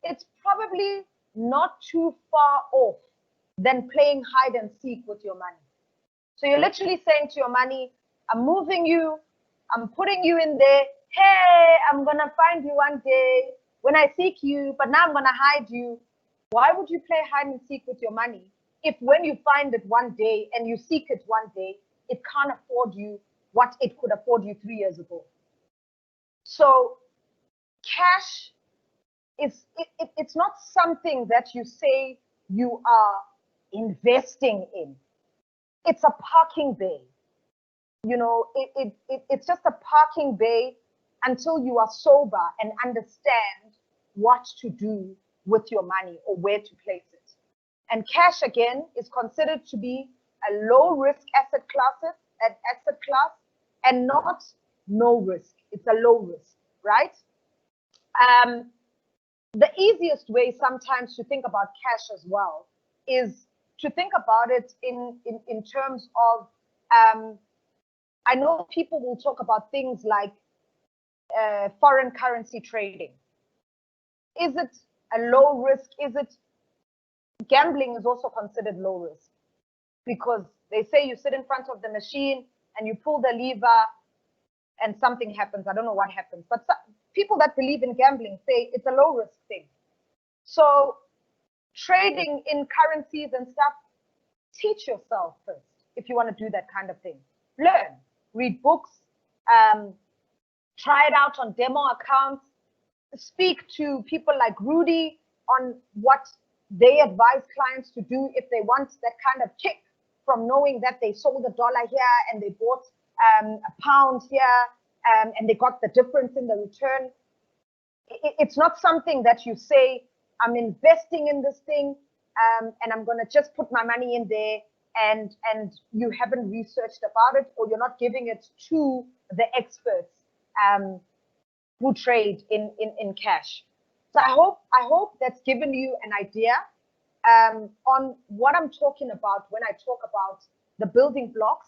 Speaker 2: it's probably not too far off than playing hide and seek with your money. So you're literally saying to your money, I'm moving you, I'm putting you in there. Hey, I'm going to find you one day when I seek you, but now I'm going to hide you. Why would you play hide and seek with your money if when you find it one day and you seek it one day, it can't afford you what it could afford you 3 years ago? So cash is, it's not something that you say you are investing in. It's a parking bay. You know, it's just a parking bay until you are sober and understand what to do with your money or where to place it. And cash, again, is considered to be a low risk asset class and not no risk. It's a low risk, right? The easiest way sometimes to think about cash as well is to think about it in terms of, I know people will talk about things like foreign currency trading. Is it a low risk? Is it, gambling is also considered low risk, because they say you sit in front of the machine and you pull the lever and something happens. I don't know what happens, but people that believe in gambling say it's a low risk thing. So trading in currencies and stuff, teach yourself first if you want to do that kind of thing. Learn, read books, try it out on demo accounts, speak to people like Rudy on what they advise clients to do if they want that kind of kick from knowing that they sold $1 here and they bought a pound here, and they got the difference in the return. It's not something that you say, I'm investing in this thing, and I'm going to just put my money in there, and you haven't researched about it, or you're not giving it to the experts who trade in cash. So I hope that's given you an idea on what I'm talking about when I talk about the building blocks.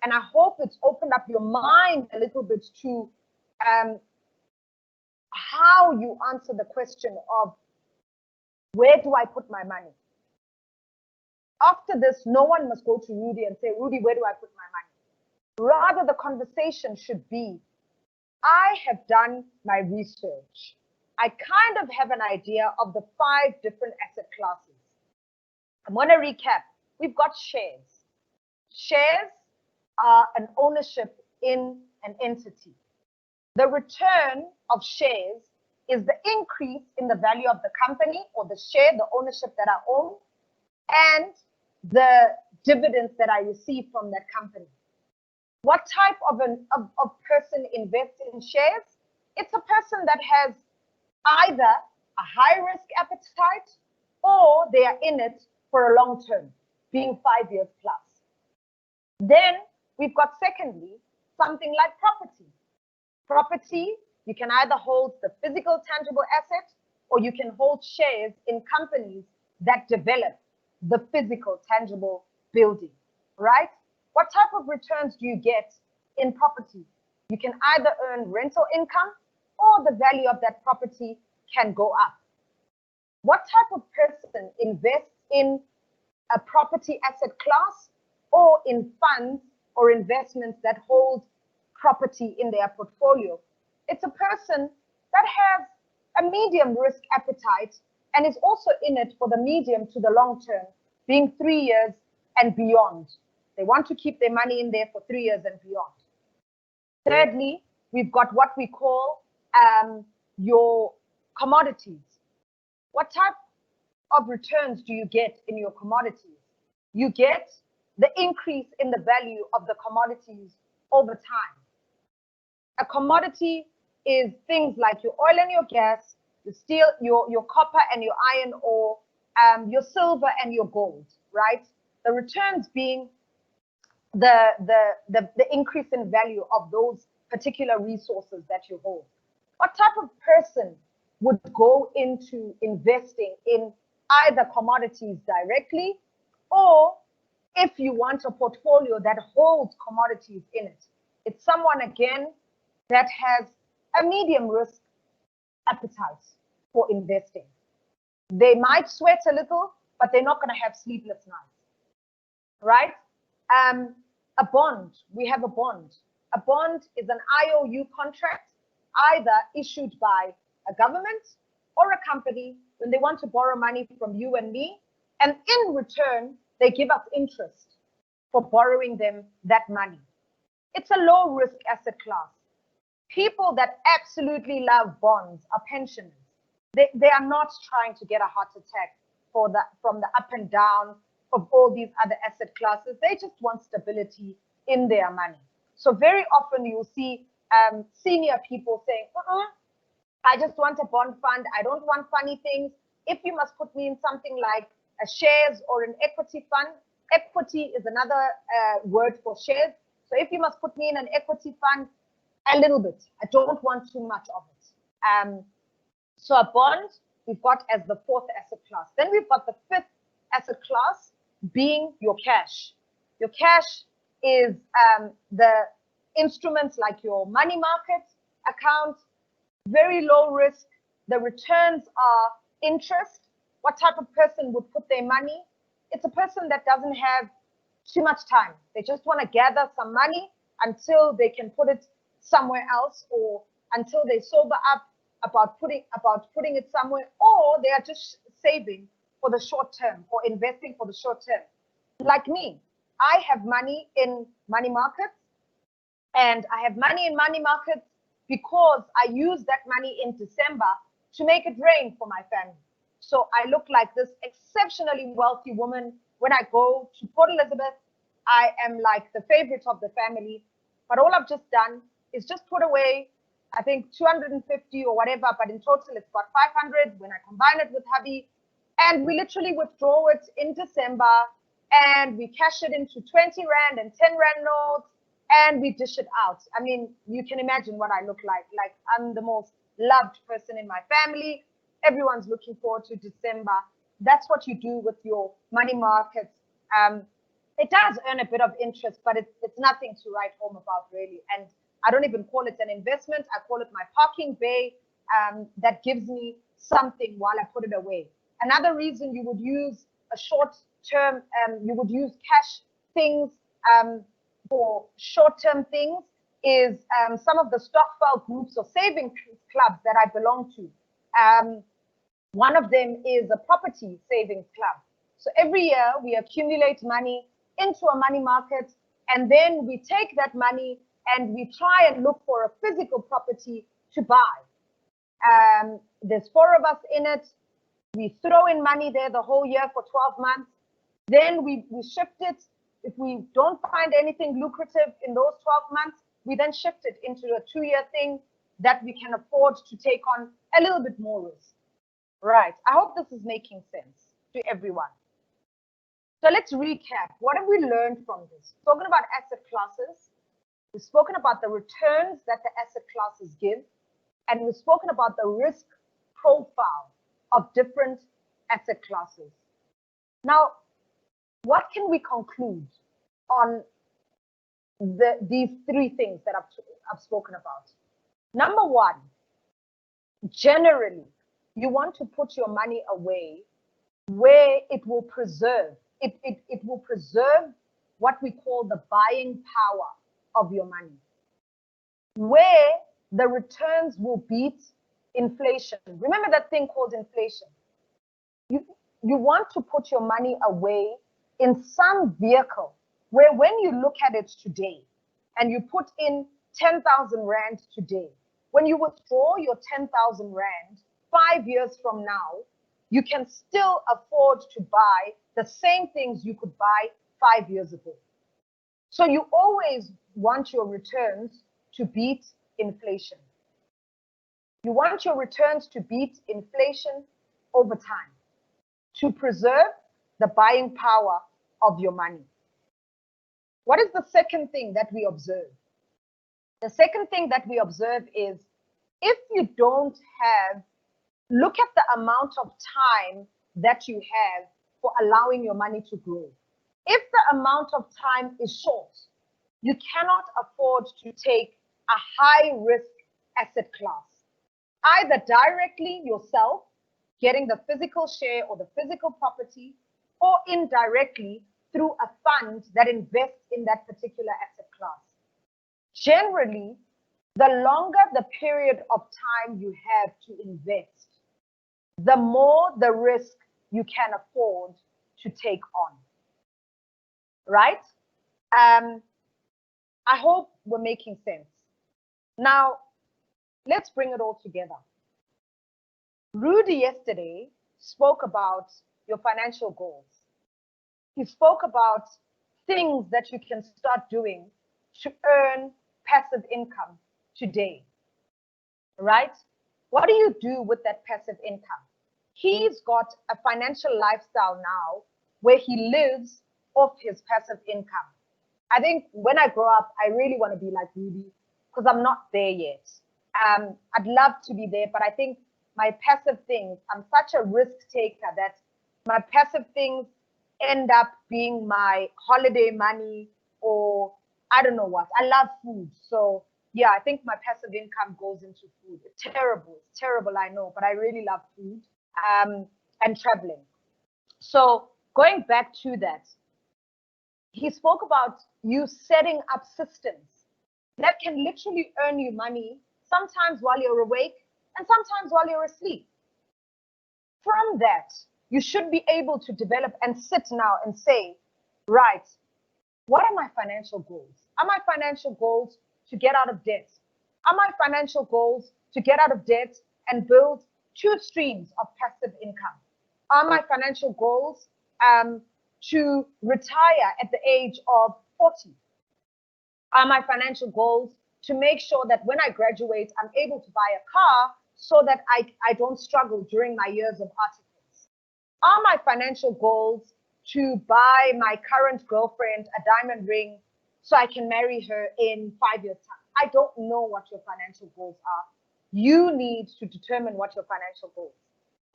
Speaker 2: And I hope it's opened up your mind a little bit to how you answer the question of, where do I put my money? After this, no one must go to Rudy and say, Rudy, where do I put my money? Rather, the conversation should be, I have done my research. I kind of have an idea of the 5 different asset classes. I'm going to recap. We've got shares. Shares are an ownership in an entity. The return of shares is the increase in the value of the company or the share, the ownership that I own, and the dividends that I receive from that company. What type of person invests in shares? It's a person that has either a high risk appetite or they are in it for a long term, being 5 years plus. Then we've got, secondly, something like property. Property, you can either hold the physical tangible asset, or you can hold shares in companies that develop the physical tangible building, right? What type of returns do you get in property? You can either earn rental income, or the value of that property can go up. What type of person invests in a property asset class or in funds or investments that hold property in their portfolio? It's a person that has a medium risk appetite and is also in it for the medium to the long term, being 3 years and beyond. They want to keep their money in there for 3 years and beyond. Thirdly, we've got what we call your commodities. What type of returns do you get in your commodities? You get the increase in the value of the commodities over time. A commodity is things like your oil and your gas, your steel, your copper and your iron ore, your silver and your gold, right? The returns being the increase in value of those particular resources that you hold. What type of person would go into investing in either commodities directly, or if you want a portfolio that holds commodities in it, it's someone again that has a medium risk appetite for investing. They might sweat a little, but they're not going to have sleepless nights, right? A bond, we have a bond. A bond is an IOU contract, either issued by a government or a company when they want to borrow money from you and me, and in return, they give us interest for borrowing them that money. It's a low risk asset class. People that absolutely love bonds are pensioners. They are not trying to get a heart attack from the up and down of all these other asset classes. They just want stability in their money. So very often you'll see senior people saying, I just want a bond fund. I don't want funny things. If you must put me in something like a shares or an equity fund, equity is another word for shares. So if you must put me in an equity fund, a little bit. I don't want too much of it. So a bond, we've got as the fourth asset class. Then we've got the fifth asset class being your cash. Your cash is the instruments like your money market account, very low risk. The returns are interest. What type of person would put their money? It's a person that doesn't have too much time. They just want to gather some money until they can put it somewhere else, or until they sober up about putting it somewhere, or they are just saving for the short term or investing for the short term. Like me, I have money in money markets, and I have money in money markets because I use that money in December to make it rain for my family. So I look like this exceptionally wealthy woman. When I go to Port Elizabeth, I am like the favorite of the family. But all I've just done is just put away, I think 250 or whatever, but in total it's got 500 when I combine it with hubby. And we literally withdraw it in December, and we cash it into 20 Rand and 10 Rand notes, and we dish it out. I mean, you can imagine what I look like. Like, I'm the most loved person in my family. Everyone's looking forward to December. That's what you do with your money markets. It does earn a bit of interest, but it's nothing to write home about, really. And I don't even call it an investment. I call it my parking bay that gives me something while I put it away. Another reason you would use a short term, you would use cash things for short-term things is some of the stokvel groups or saving clubs that I belong to. One of them is a property savings club. So every year we accumulate money into a money market, and then we take that money and we try and look for a physical property to buy. There's 4 of us in it. We throw in money there the whole year for 12 months. Then we shift it. If we don't find anything lucrative in those 12 months, we then shift it into a 2-year thing that we can afford to take on a little bit more risk. Right. I hope this is making sense to everyone. So let's recap. What have we learned from this? Spoken about asset classes. We've spoken about the returns that the asset classes give. And we've spoken about the risk profile of different asset classes. Now, what can we conclude on these 3 things that I've spoken about? Number 1, generally, you want to put your money away where it will preserve. It will preserve what we call the buying power of your money, where the returns will beat inflation. Remember that thing called inflation. You want to put your money away in some vehicle where, when you look at it today and you put in 10,000 Rand today, when you withdraw your 10,000 Rand 5 years from now, you can still afford to buy the same things you could buy 5 years ago. So you always want your returns to beat inflation. You want your returns to beat inflation over time, to preserve the buying power of your money. What is the second thing that we observe? The second thing that we observe is, if you don't have, look at the amount of time that you have for allowing your money to grow. If the amount of time is short, you cannot afford to take a high risk asset class, either directly yourself, getting the physical share or the physical property, or indirectly through a fund that invests in that particular asset class. Generally, the longer the period of time you have to invest, the more the risk you can afford to take on. Right? I hope we're making sense. Now, let's bring it all together. Rudy yesterday spoke about your financial goals. He spoke about things that you can start doing to earn passive income today, right? What do you do with that passive income? He's got a financial lifestyle now where he lives off his passive income. I think when I grow up, I really want to be like Rudy because I'm not there yet. I'd love to be there, but I think my passive things, I'm such a risk taker that my passive things end up being my holiday money, or I don't know what. I love food. So yeah, I think my passive income goes into food. It's terrible, I know, but I really love food and traveling. So going back to that, he spoke about you setting up systems that can literally earn you money, sometimes while you're awake and sometimes while you're asleep. From that, you should be able to develop and sit now and say, right, what are my financial goals? Are my financial goals to get out of debt? Are my financial goals to get out of debt and build 2 streams of passive income? Are my financial goals to retire at the age of 40? Are my financial goals to make sure that when I graduate, I'm able to buy a car so that I don't struggle during my years of articles? Are my financial goals to buy my current girlfriend a diamond ring so I can marry her in 5 years' time? I don't know what your financial goals are. You need to determine what your financial goals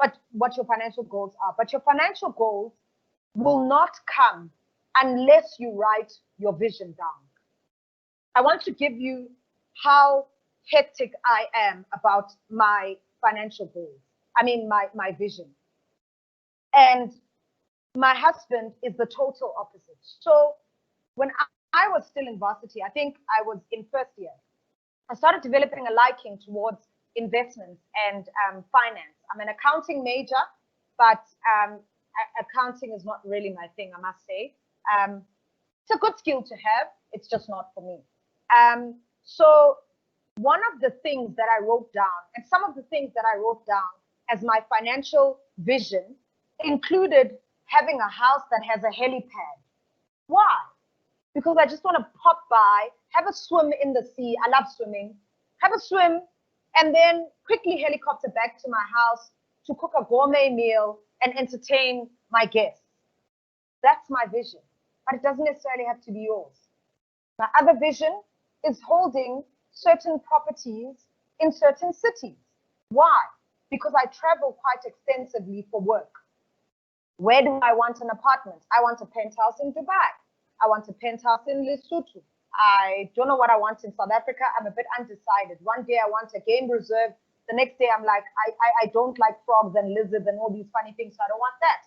Speaker 2: are. But your financial goals will not come unless you write your vision down. I want to give you how hectic I am about my financial goals. I mean, my vision. And my husband is the total opposite. So when I was still in varsity, I think I was in first year, I started developing a liking towards investments and finance. I'm an accounting major, but accounting is not really my thing, I must say. It's a good skill to have. It's just not for me. So one of the things that I wrote down, and some of the things that I wrote down as my financial vision, included having a house that has a helipad. Why? Because I just want to pop by, have a swim in the sea. I love swimming. Have a swim, and then quickly helicopter back to my house to cook a gourmet meal and entertain my guests. That's my vision, but it doesn't necessarily have to be yours. My other vision is holding certain properties in certain cities. Why? Because I travel quite extensively for work. Where do I want an apartment? I want a penthouse in Dubai. I want a penthouse in Lesotho. I don't know what I want in South Africa. I'm a bit undecided. One day I want a game reserve. The next day I'm like, I don't like frogs and lizards and all these funny things, so I don't want that.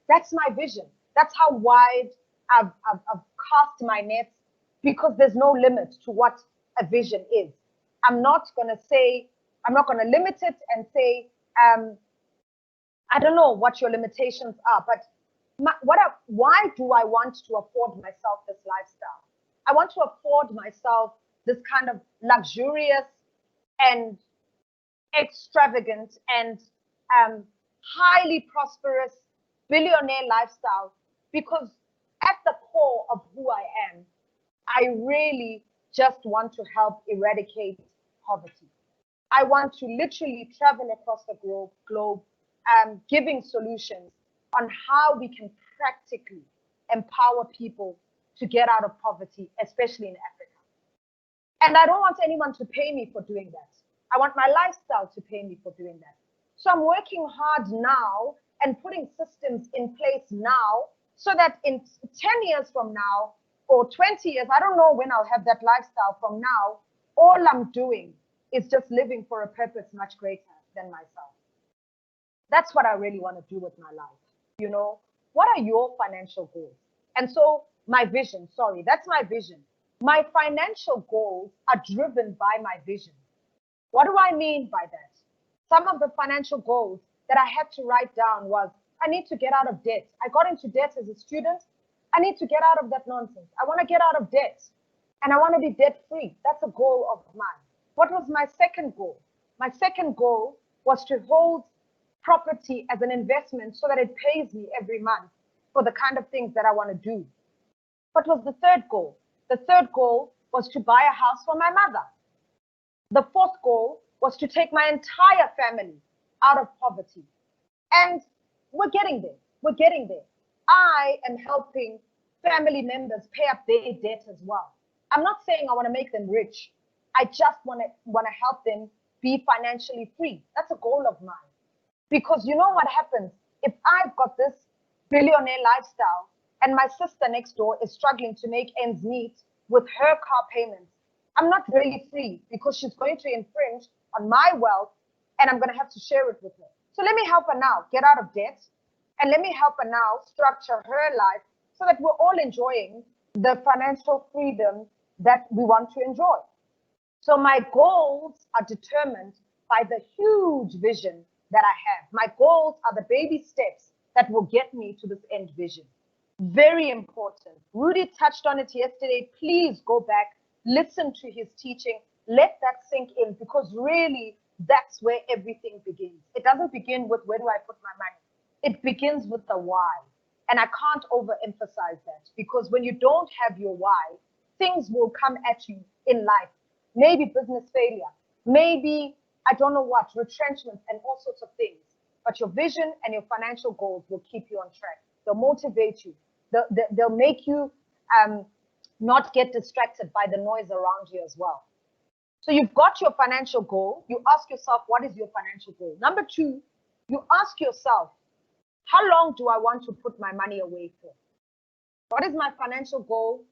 Speaker 2: That's my vision. That's how wide I've cast my nets, because there's no limit to what a vision is. I'm not going to limit it and say, I don't know what your limitations are, but why do I want to afford myself this lifestyle? I want to afford myself this kind of luxurious and extravagant and highly prosperous billionaire lifestyle, because at the core of who I am, I really just want to help eradicate poverty. I want to literally travel across the globe, giving solutions on how we can practically empower people to get out of poverty, especially in Africa. And I don't want anyone to pay me for doing that. I want my lifestyle to pay me for doing that. So I'm working hard now and putting systems in place now so that in 10 years from now or 20 years, I don't know when I'll have that lifestyle from now, all I'm doing is just living for a purpose much greater than myself. That's what I really want to do with my life. You know, what are your financial goals? And so my vision, sorry, that's my vision. My financial goals are driven by my vision. What do I mean by that? Some of the financial goals that I had to write down was, I need to get out of debt. I got into debt as a student. I need to get out of that nonsense. I want to get out of debt and I want to be debt free. That's a goal of mine. What was my second goal? My second goal was to hold property as an investment so that it pays me every month for the kind of things that I want to do. What was the third goal? The third goal was to buy a house for my mother. The fourth goal was to take my entire family out of poverty. And we're getting there. We're getting there. I am helping family members pay up their debt as well. I'm not saying I want to make them rich. I just want to help them be financially free. That's a goal of mine. Because you know what happens? If I've got this billionaire lifestyle and my sister next door is struggling to make ends meet with her car payments, I'm not really free because she's going to infringe on my wealth and I'm going to have to share it with her. So let me help her now get out of debt and let me help her now structure her life so that we're all enjoying the financial freedom that we want to enjoy. So my goals are determined by the huge vision that I have. My goals are the baby steps that will get me to this end vision. Very important. Rudy touched on it yesterday. Please go back, listen to his teaching, let that sink in, because really that's where everything begins. It doesn't begin with where do I put my money. It begins with the why. And I can't overemphasize that, because when you don't have your why, things will come at you in life. Maybe business failure, maybe I don't know what, retrenchments and all sorts of things. But your vision and your financial goals will keep you on track. They'll motivate you. They'll make you not get distracted by the noise around you as well. So you've got your financial goal. You ask yourself, what is your financial goal? Number two, you ask yourself, how long do I want to put my money away for? What is my financial goal?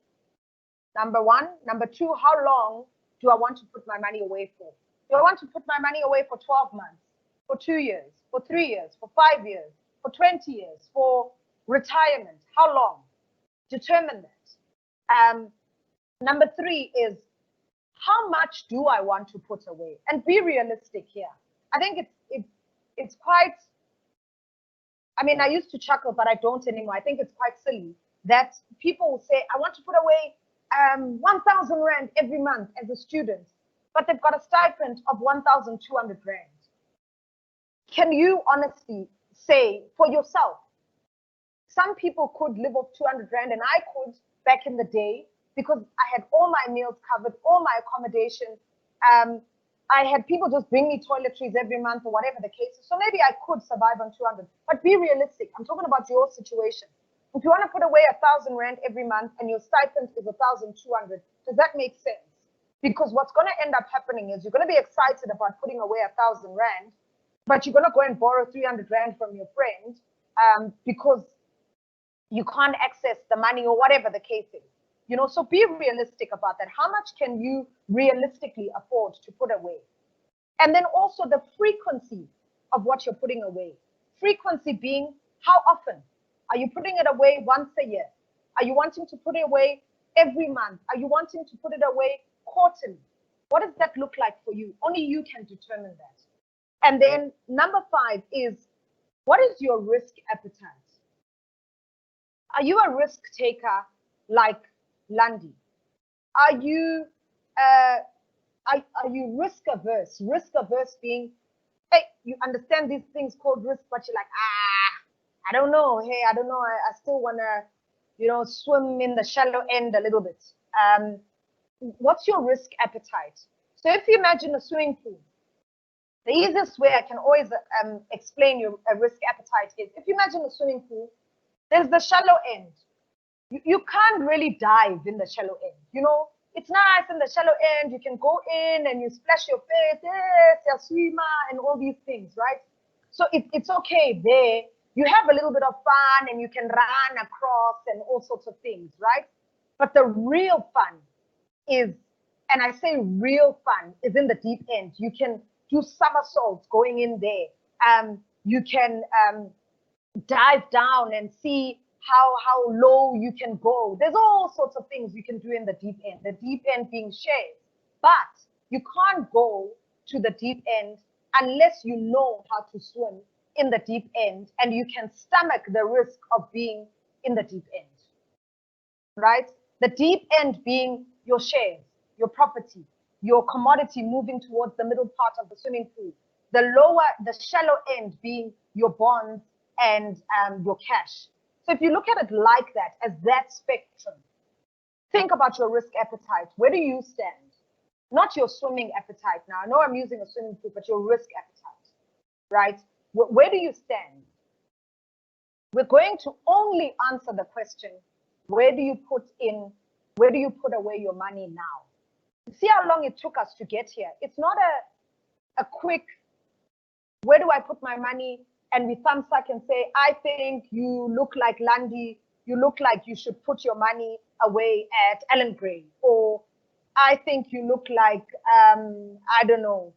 Speaker 2: Number one. Number two, how long do I want to put my money away for? Do I want to put my money away for 12 months, for 2 years, for 3 years, for 5 years, for 20 years, for retirement? How long? Determine that. Number three is, how much do I want to put away? And be realistic here. I think it's quite, I mean, I used to chuckle, but I don't anymore. I think it's quite silly that people will say, I want to put away 1,000 Rand every month as a student, but they've got a stipend of 1,200 Rand. Can you honestly say for yourself, some people could live off 200 Rand and I could back in the day, because I had all my meals covered, all my accommodation. I had people just bring me toiletries every month or whatever the case is. So maybe I could survive on 200, but be realistic. I'm talking about your situation. If you want to put away 1,000 Rand every month and your stipend is 1,200, does that make sense? Because what's going to end up happening is you're going to be excited about putting away 1,000 Rand, but you're going to go and borrow 300 Rand from your friend because you can't access the money or whatever the case is. You know, so be realistic about that. How much can you realistically afford to put away? And then also the frequency of what you're putting away. Frequency being, how often? Are you putting it away once a year? Are you wanting to put it away every month? Are you wanting to put it away quarterly? What does that look like for you? Only you can determine that. And then number 5 is, what is your risk appetite? Are you a risk taker like Lundy? Are you risk averse? Risk averse being, hey, you understand these things called risk, but you're like, I don't know. Hey, I don't know. I still want to, you know, swim in the shallow end a little bit. What's your risk appetite? So if you imagine a swimming pool, the easiest way I can always explain your risk appetite is, if you imagine a swimming pool, there's the shallow end. You can't really dive in the shallow end. You know, it's nice in the shallow end. You can go in and you splash your face, yes, you're swimmer, and all these things, right? So it's okay there, You have a little bit of fun and you can run across and all sorts of things, right? But the real fun is, and I say real fun, is in the deep end. You can do somersaults going in there. You can dive down and see how low you can go. There's all sorts of things you can do in the deep end. The deep end being shares, but you can't go to the deep end unless you know how to swim in the deep end and you can stomach the risk of being in the deep end, right? The deep end being your shares, your property, your commodity moving towards the middle part of the swimming pool. The shallow end being your bonds and your cash. So if you look at it like that, as that spectrum, think about your risk appetite. Where do you stand? Not your swimming appetite now. I know I'm using a swimming pool, but your risk appetite, right? Where do you stand? We're going to only answer the question, where do you put away your money now? See how long it took us to get here. It's not a quick, where do I put my money? And we thumb suck and say, I think you look like Landy. You look like you should put your money away at Ellen Gray. Or I think you look like, I don't know,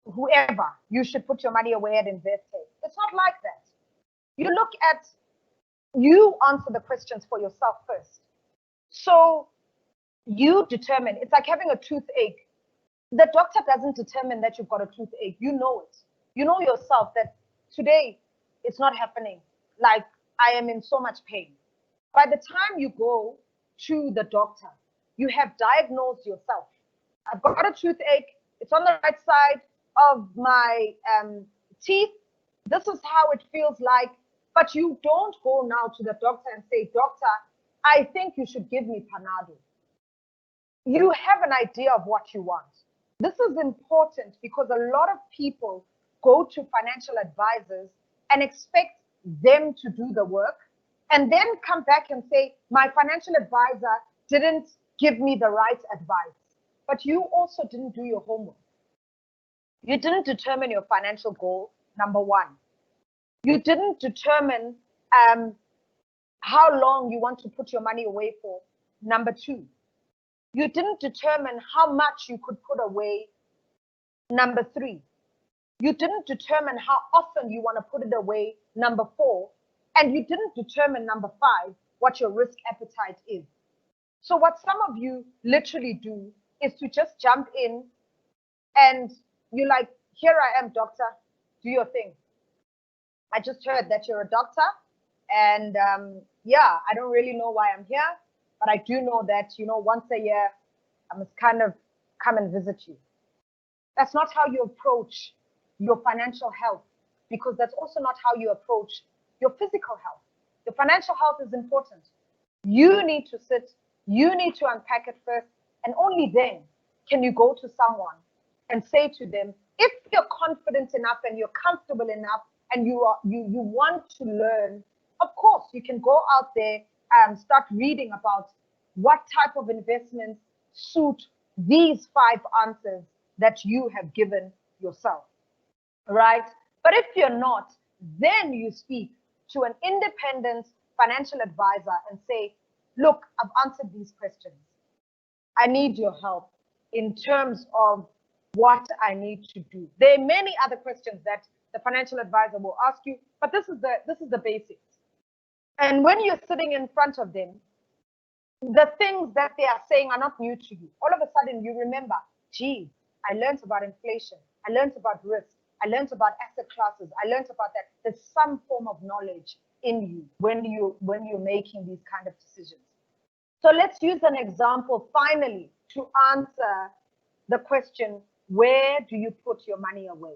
Speaker 2: whoever. You should put your money away at Investec. It's not like that. You answer the questions for yourself first. So you determine, it's like having a toothache. The doctor doesn't determine that you've got a toothache. You know it. You know yourself that today it's not happening. Like, I am in so much pain. By the time you go to the doctor, you have diagnosed yourself. I've got a toothache. It's on the right side of my teeth. This is how it feels like. But you don't go now to the doctor and say, doctor, I think you should give me Panado. You have an idea of what you want. This is important because a lot of people go to financial advisors and expect them to do the work and then come back and say, my financial advisor didn't give me the right advice. But you also didn't do your homework. You didn't determine your financial goal, number one. You didn't determine how long you want to put your money away for, number two. You didn't determine how much you could put away, number three. You didn't determine how often you want to put it away, number four. And you didn't determine, number five, what your risk appetite is. So what some of you literally do is to just jump in and you're like, here I am, doctor, do your thing. I just heard that you're a doctor and yeah, I don't really know why I'm here, but I do know that, once a year, I must kind of come and visit you. That's not how you approach your financial health, because that's also not how you approach your physical health. Your financial health is important. You need to sit, you need to unpack it first, and only then can you go to someone and say to them, if you're confident enough and you're comfortable enough and you want to learn, of course, you can go out there and start reading about what type of investments suit these 5 answers that you have given yourself, right? But if you're not, then you speak to an independent financial advisor and say, look, I've answered these questions. I need your help in terms of what I need to do. There are many other questions that the financial advisor will ask you, but this is the basics. And when you're sitting in front of them, the things that they are saying are not new to you. All of a sudden you remember, gee, I learned about inflation. I learned about risk. I learned about asset classes. I learned about that. There's some form of knowledge in you when you're making these kind of decisions. So let's use an example finally to answer the question, where do you put your money away?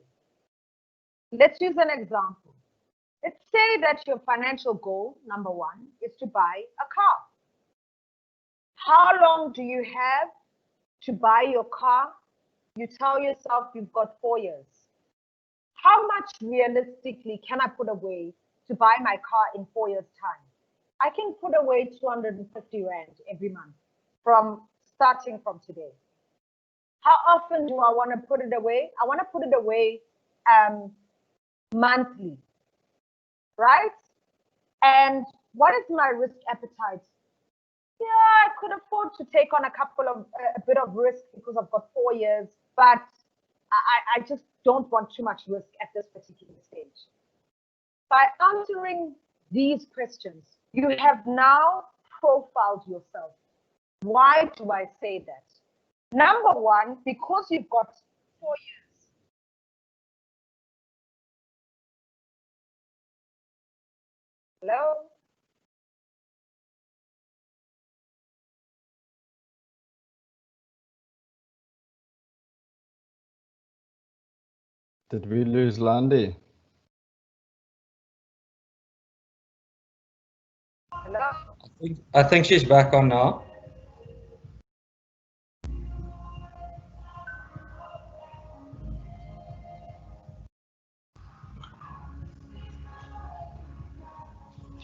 Speaker 2: Let's use an example. Let's say that your financial goal, number 1, is to buy a car. How long do you have to buy your car? You tell yourself you've got 4 years. How much realistically can I put away to buy my car in 4 years' time? I can put away 250 Rand every month starting from today. How often do I want to put it away? I want to put it away monthly. right? And what is my risk appetite? Yeah, I could afford to take on a bit of risk because I've got 4 years, but I just don't want too much risk at this particular stage. By answering these questions, you have now profiled yourself. Why do I say that? Number one, because you've got 4 years. Hello?
Speaker 3: Did we lose Landy?
Speaker 2: Hello?
Speaker 4: I think she's back on now.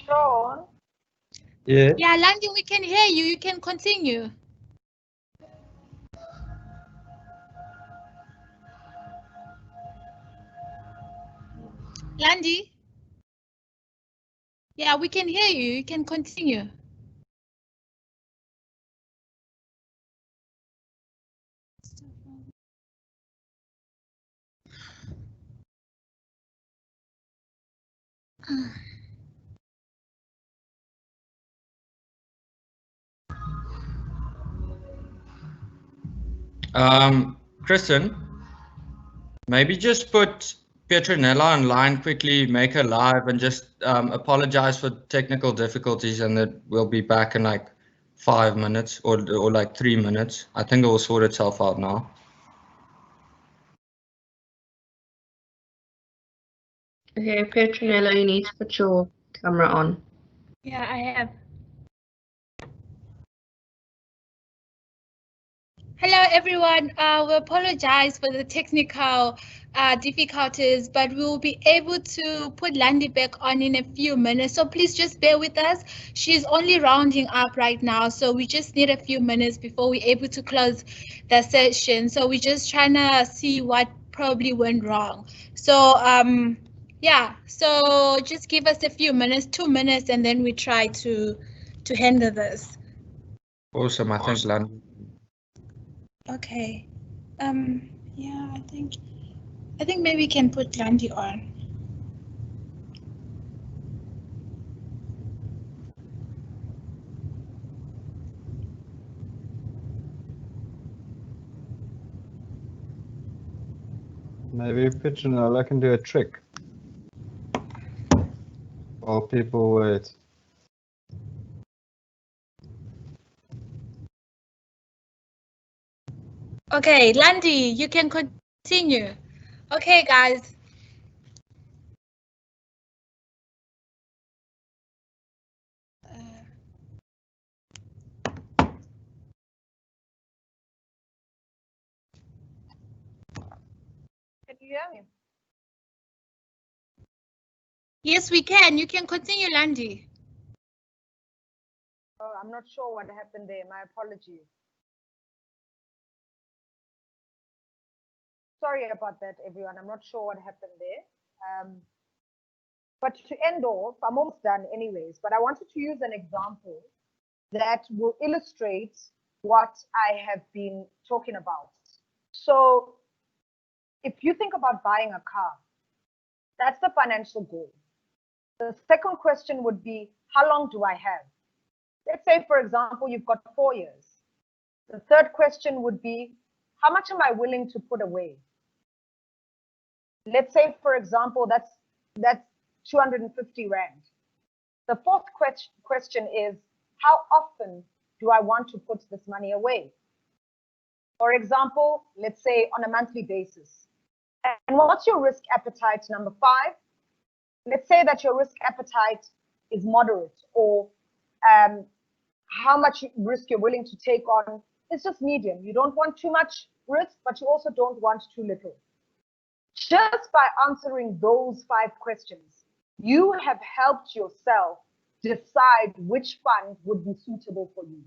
Speaker 2: Sean?
Speaker 4: Yeah.
Speaker 1: Yeah, Landy, we can hear you. You can continue. Landy? Yeah, we can hear you. You can continue.
Speaker 4: Kristen, maybe just put Petronella online quickly, make her live, and just apologize for technical difficulties, and that we'll be back in like 5 minutes or like 3 minutes. I think it will sort itself out now.
Speaker 5: Okay, Petronella, you need to put your camera on.
Speaker 1: Yeah, I have. Hello, everyone. We apologize for the technical difficulties, but we will be able to put Landy back on in a few minutes. So please just bear with us. She's only rounding up right now, so we just need a few minutes before we're able to close the session. So we're just trying to see what probably went wrong. So yeah, so just give us a few minutes, 2 minutes, and then we try to handle this.
Speaker 4: Awesome. I think Landy.
Speaker 1: Okay. Yeah, I think maybe we can put Landy on.
Speaker 3: Maybe Petronella can do a trick while people wait.
Speaker 1: Okay, Landy, you can continue. Okay, guys.
Speaker 2: Can you hear me?
Speaker 1: Yes, we can. You can continue, Landy.
Speaker 2: Oh, I'm not sure what happened there. My apologies. Sorry about that, everyone. I'm not sure what happened there. But to end off, I'm almost done anyways, but I wanted to use an example that will illustrate what I have been talking about. So if you think about buying a car, that's the financial goal. The second question would be, how long do I have? Let's say, for example, you've got 4 years. The third question would be, how much am I willing to put away? Let's say, for example, that's 250 Rand. The fourth question is, how often do I want to put this money away? For example, let's say on a monthly basis. And what's your risk appetite? Number 5, let's say that your risk appetite is moderate, or how much risk you're willing to take on is just medium. You don't want too much risk, but you also don't want too little. Just by answering those 5 questions, you have helped yourself decide which fund would be suitable for you.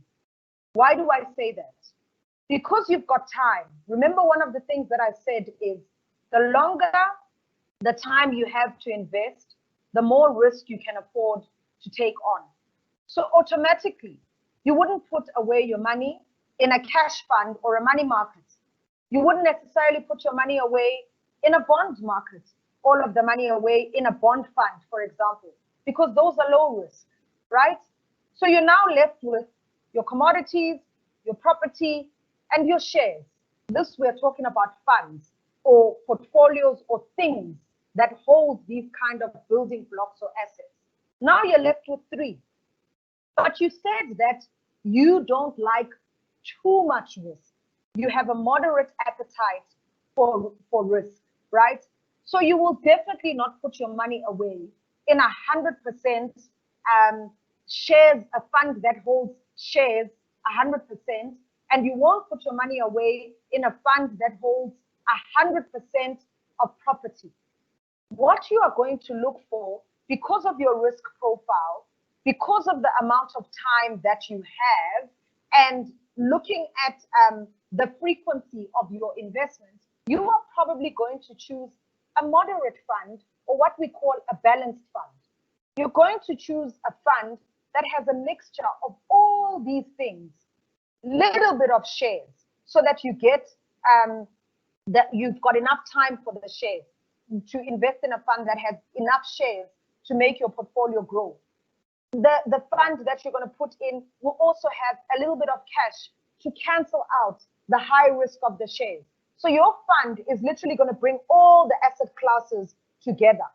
Speaker 2: Why do I say that? Because you've got time. Remember, one of the things that I said is the longer the time you have to invest, the more risk you can afford to take on. So automatically, you wouldn't put away your money in a cash fund or a money market. You wouldn't necessarily put your money away in a bond market, all of the money away in a bond fund, for example, because those are low risk, right? So you're now left with your commodities, your property, and your shares. This we're talking about funds or portfolios or things that hold these kind of building blocks or assets. Now you're left with three. But you said that you don't like too much risk. You have a moderate appetite for risk, right? So you will definitely not put your money away in 100% shares, a fund that holds shares 100%, and you won't put your money away in a fund that holds 100% of property. What you are going to look for, because of your risk profile, because of the amount of time that you have, and looking at the frequency of your investments, you are probably going to choose a moderate fund, or what we call a balanced fund. You're going to choose a fund that has a mixture of all these things, little bit of shares, so that you get that you've got enough time for the shares, to invest in a fund that has enough shares to make your portfolio grow. The fund that you're going to put in will also have a little bit of cash to cancel out the high risk of the shares. So your fund is literally going to bring all the asset classes together.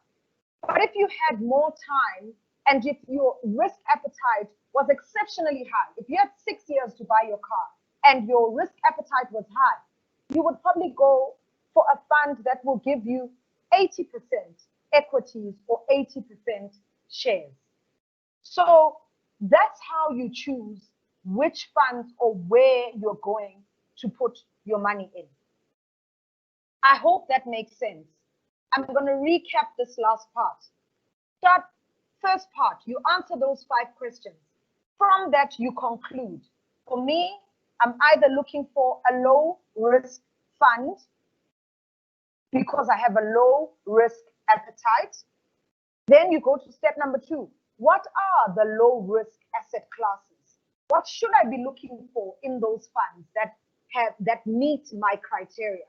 Speaker 2: But if you had more time, and if your risk appetite was exceptionally high, if you had 6 years to buy your car and your risk appetite was high, you would probably go for a fund that will give you 80% equities or 80% shares. So that's how you choose which funds or where you're going to put your money in. I hope that makes sense. I'm going to recap this last part. First part, you answer those 5 questions. From that, you conclude. For me, I'm either looking for a low risk fund because I have a low risk appetite. Then you go to step number 2. What are the low risk asset classes? What should I be looking for in those funds that meet my criteria?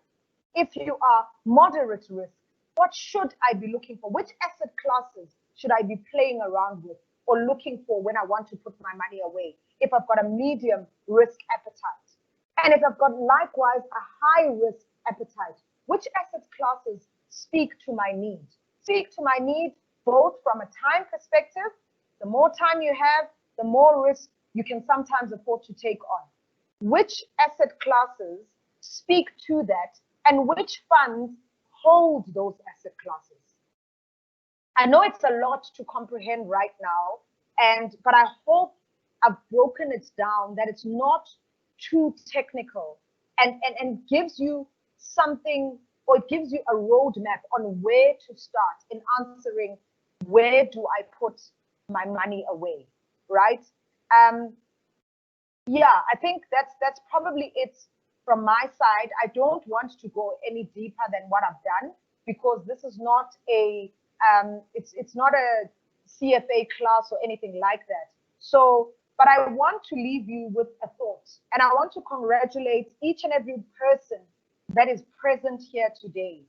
Speaker 2: If you are moderate risk, what should I be looking for? Which asset classes should I be playing around with or looking for when I want to put my money away? If I've got a medium risk appetite. And if I've got likewise a high risk appetite, which asset classes speak to my need? Speak to my need both from a time perspective. The more time you have, the more risk you can sometimes afford to take on. Which asset classes speak to that, and which funds hold those asset classes? I know it's a lot to comprehend right now, but I hope I've broken it down, that it's not too technical, and gives you something, or it gives you a roadmap on where to start in answering, where do I put my money away, right? Yeah, I think that's probably it from my side. I don't want to go any deeper than what I've done, because this is not a it's not a CFA class or anything like that. So, but I want to leave you with a thought, and I want to congratulate each and every person that is present here today,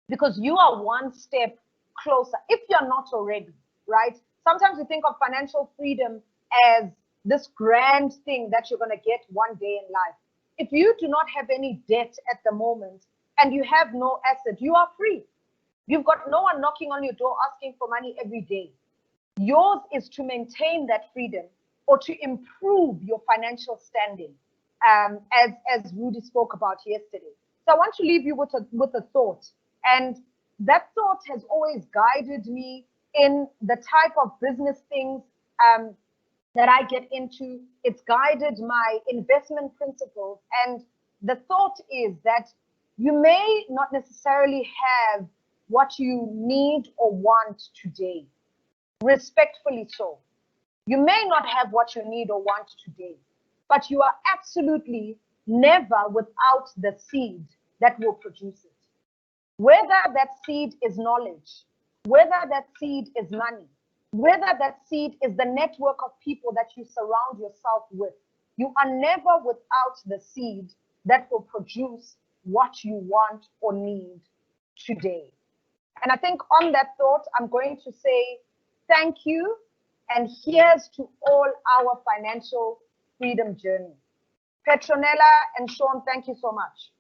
Speaker 2: because you are one step closer, if you're not already, right? Sometimes we think of financial freedom as this grand thing that you're going to get one day in life. If you do not have any debt at the moment and you have no asset, you are free. You've got no one knocking on your door asking for money every day. Yours is to maintain that freedom or to improve your financial standing, as Rudy spoke about yesterday. So I want to leave you with a thought, and that thought has always guided me in the type of business things that I get into. It's guided my investment principles, and the thought is that you may not necessarily have what you need or want today, respectfully so. You may not have what you need or want today, but you are absolutely never without the seed that will produce it. Whether that seed is knowledge, whether that seed is money, whether that seed is the network of people that you surround yourself with. You are never without the seed that will produce what you want or need today. And I think on that thought, I'm going to say thank you, and here's to all our financial freedom journey. Petronella and Sean, thank you so much.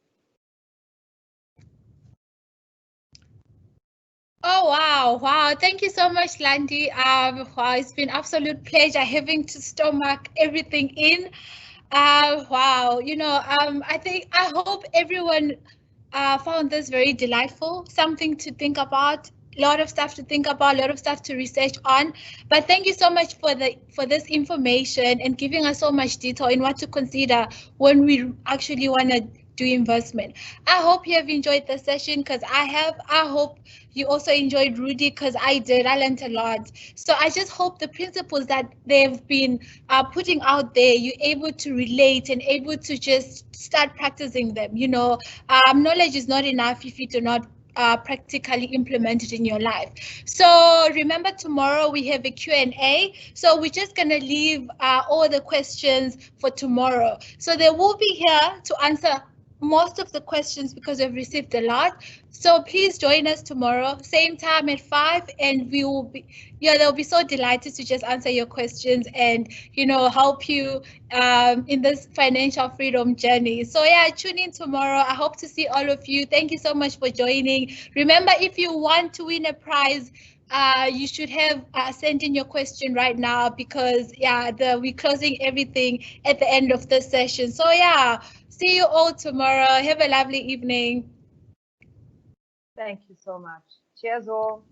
Speaker 1: Oh, wow. Thank you so much, Landi. Wow, it's been absolute pleasure having to stomach everything in. Wow, I hope everyone found this very delightful, something to think about, a lot of stuff to think about, a lot of stuff to research on. But thank you so much for this information and giving us so much detail in what to consider when we actually want to do investment. I hope you have enjoyed the session, because I have. I hope you also enjoyed Rudy, because I did. I learned a lot. So I just hope the principles that they've been putting out there, you're able to relate and able to just start practicing them. Knowledge is not enough if you do not practically implemented in your life. So remember, tomorrow we have a Q&A. So we're just going to leave all the questions for tomorrow. So they will be here to answer most of the questions because we've received a lot. So please join us tomorrow, same time at 5, and we will be, they'll be so delighted to just answer your questions and, help you in this financial freedom journey. So yeah, tune in tomorrow. I hope to see all of you. Thank you so much for joining. Remember, if you want to win a prize, you should have sent in your question right now, because we're closing everything at the end of the session. So yeah, see you all tomorrow. Have a lovely evening.
Speaker 2: Thank you so much. Cheers all.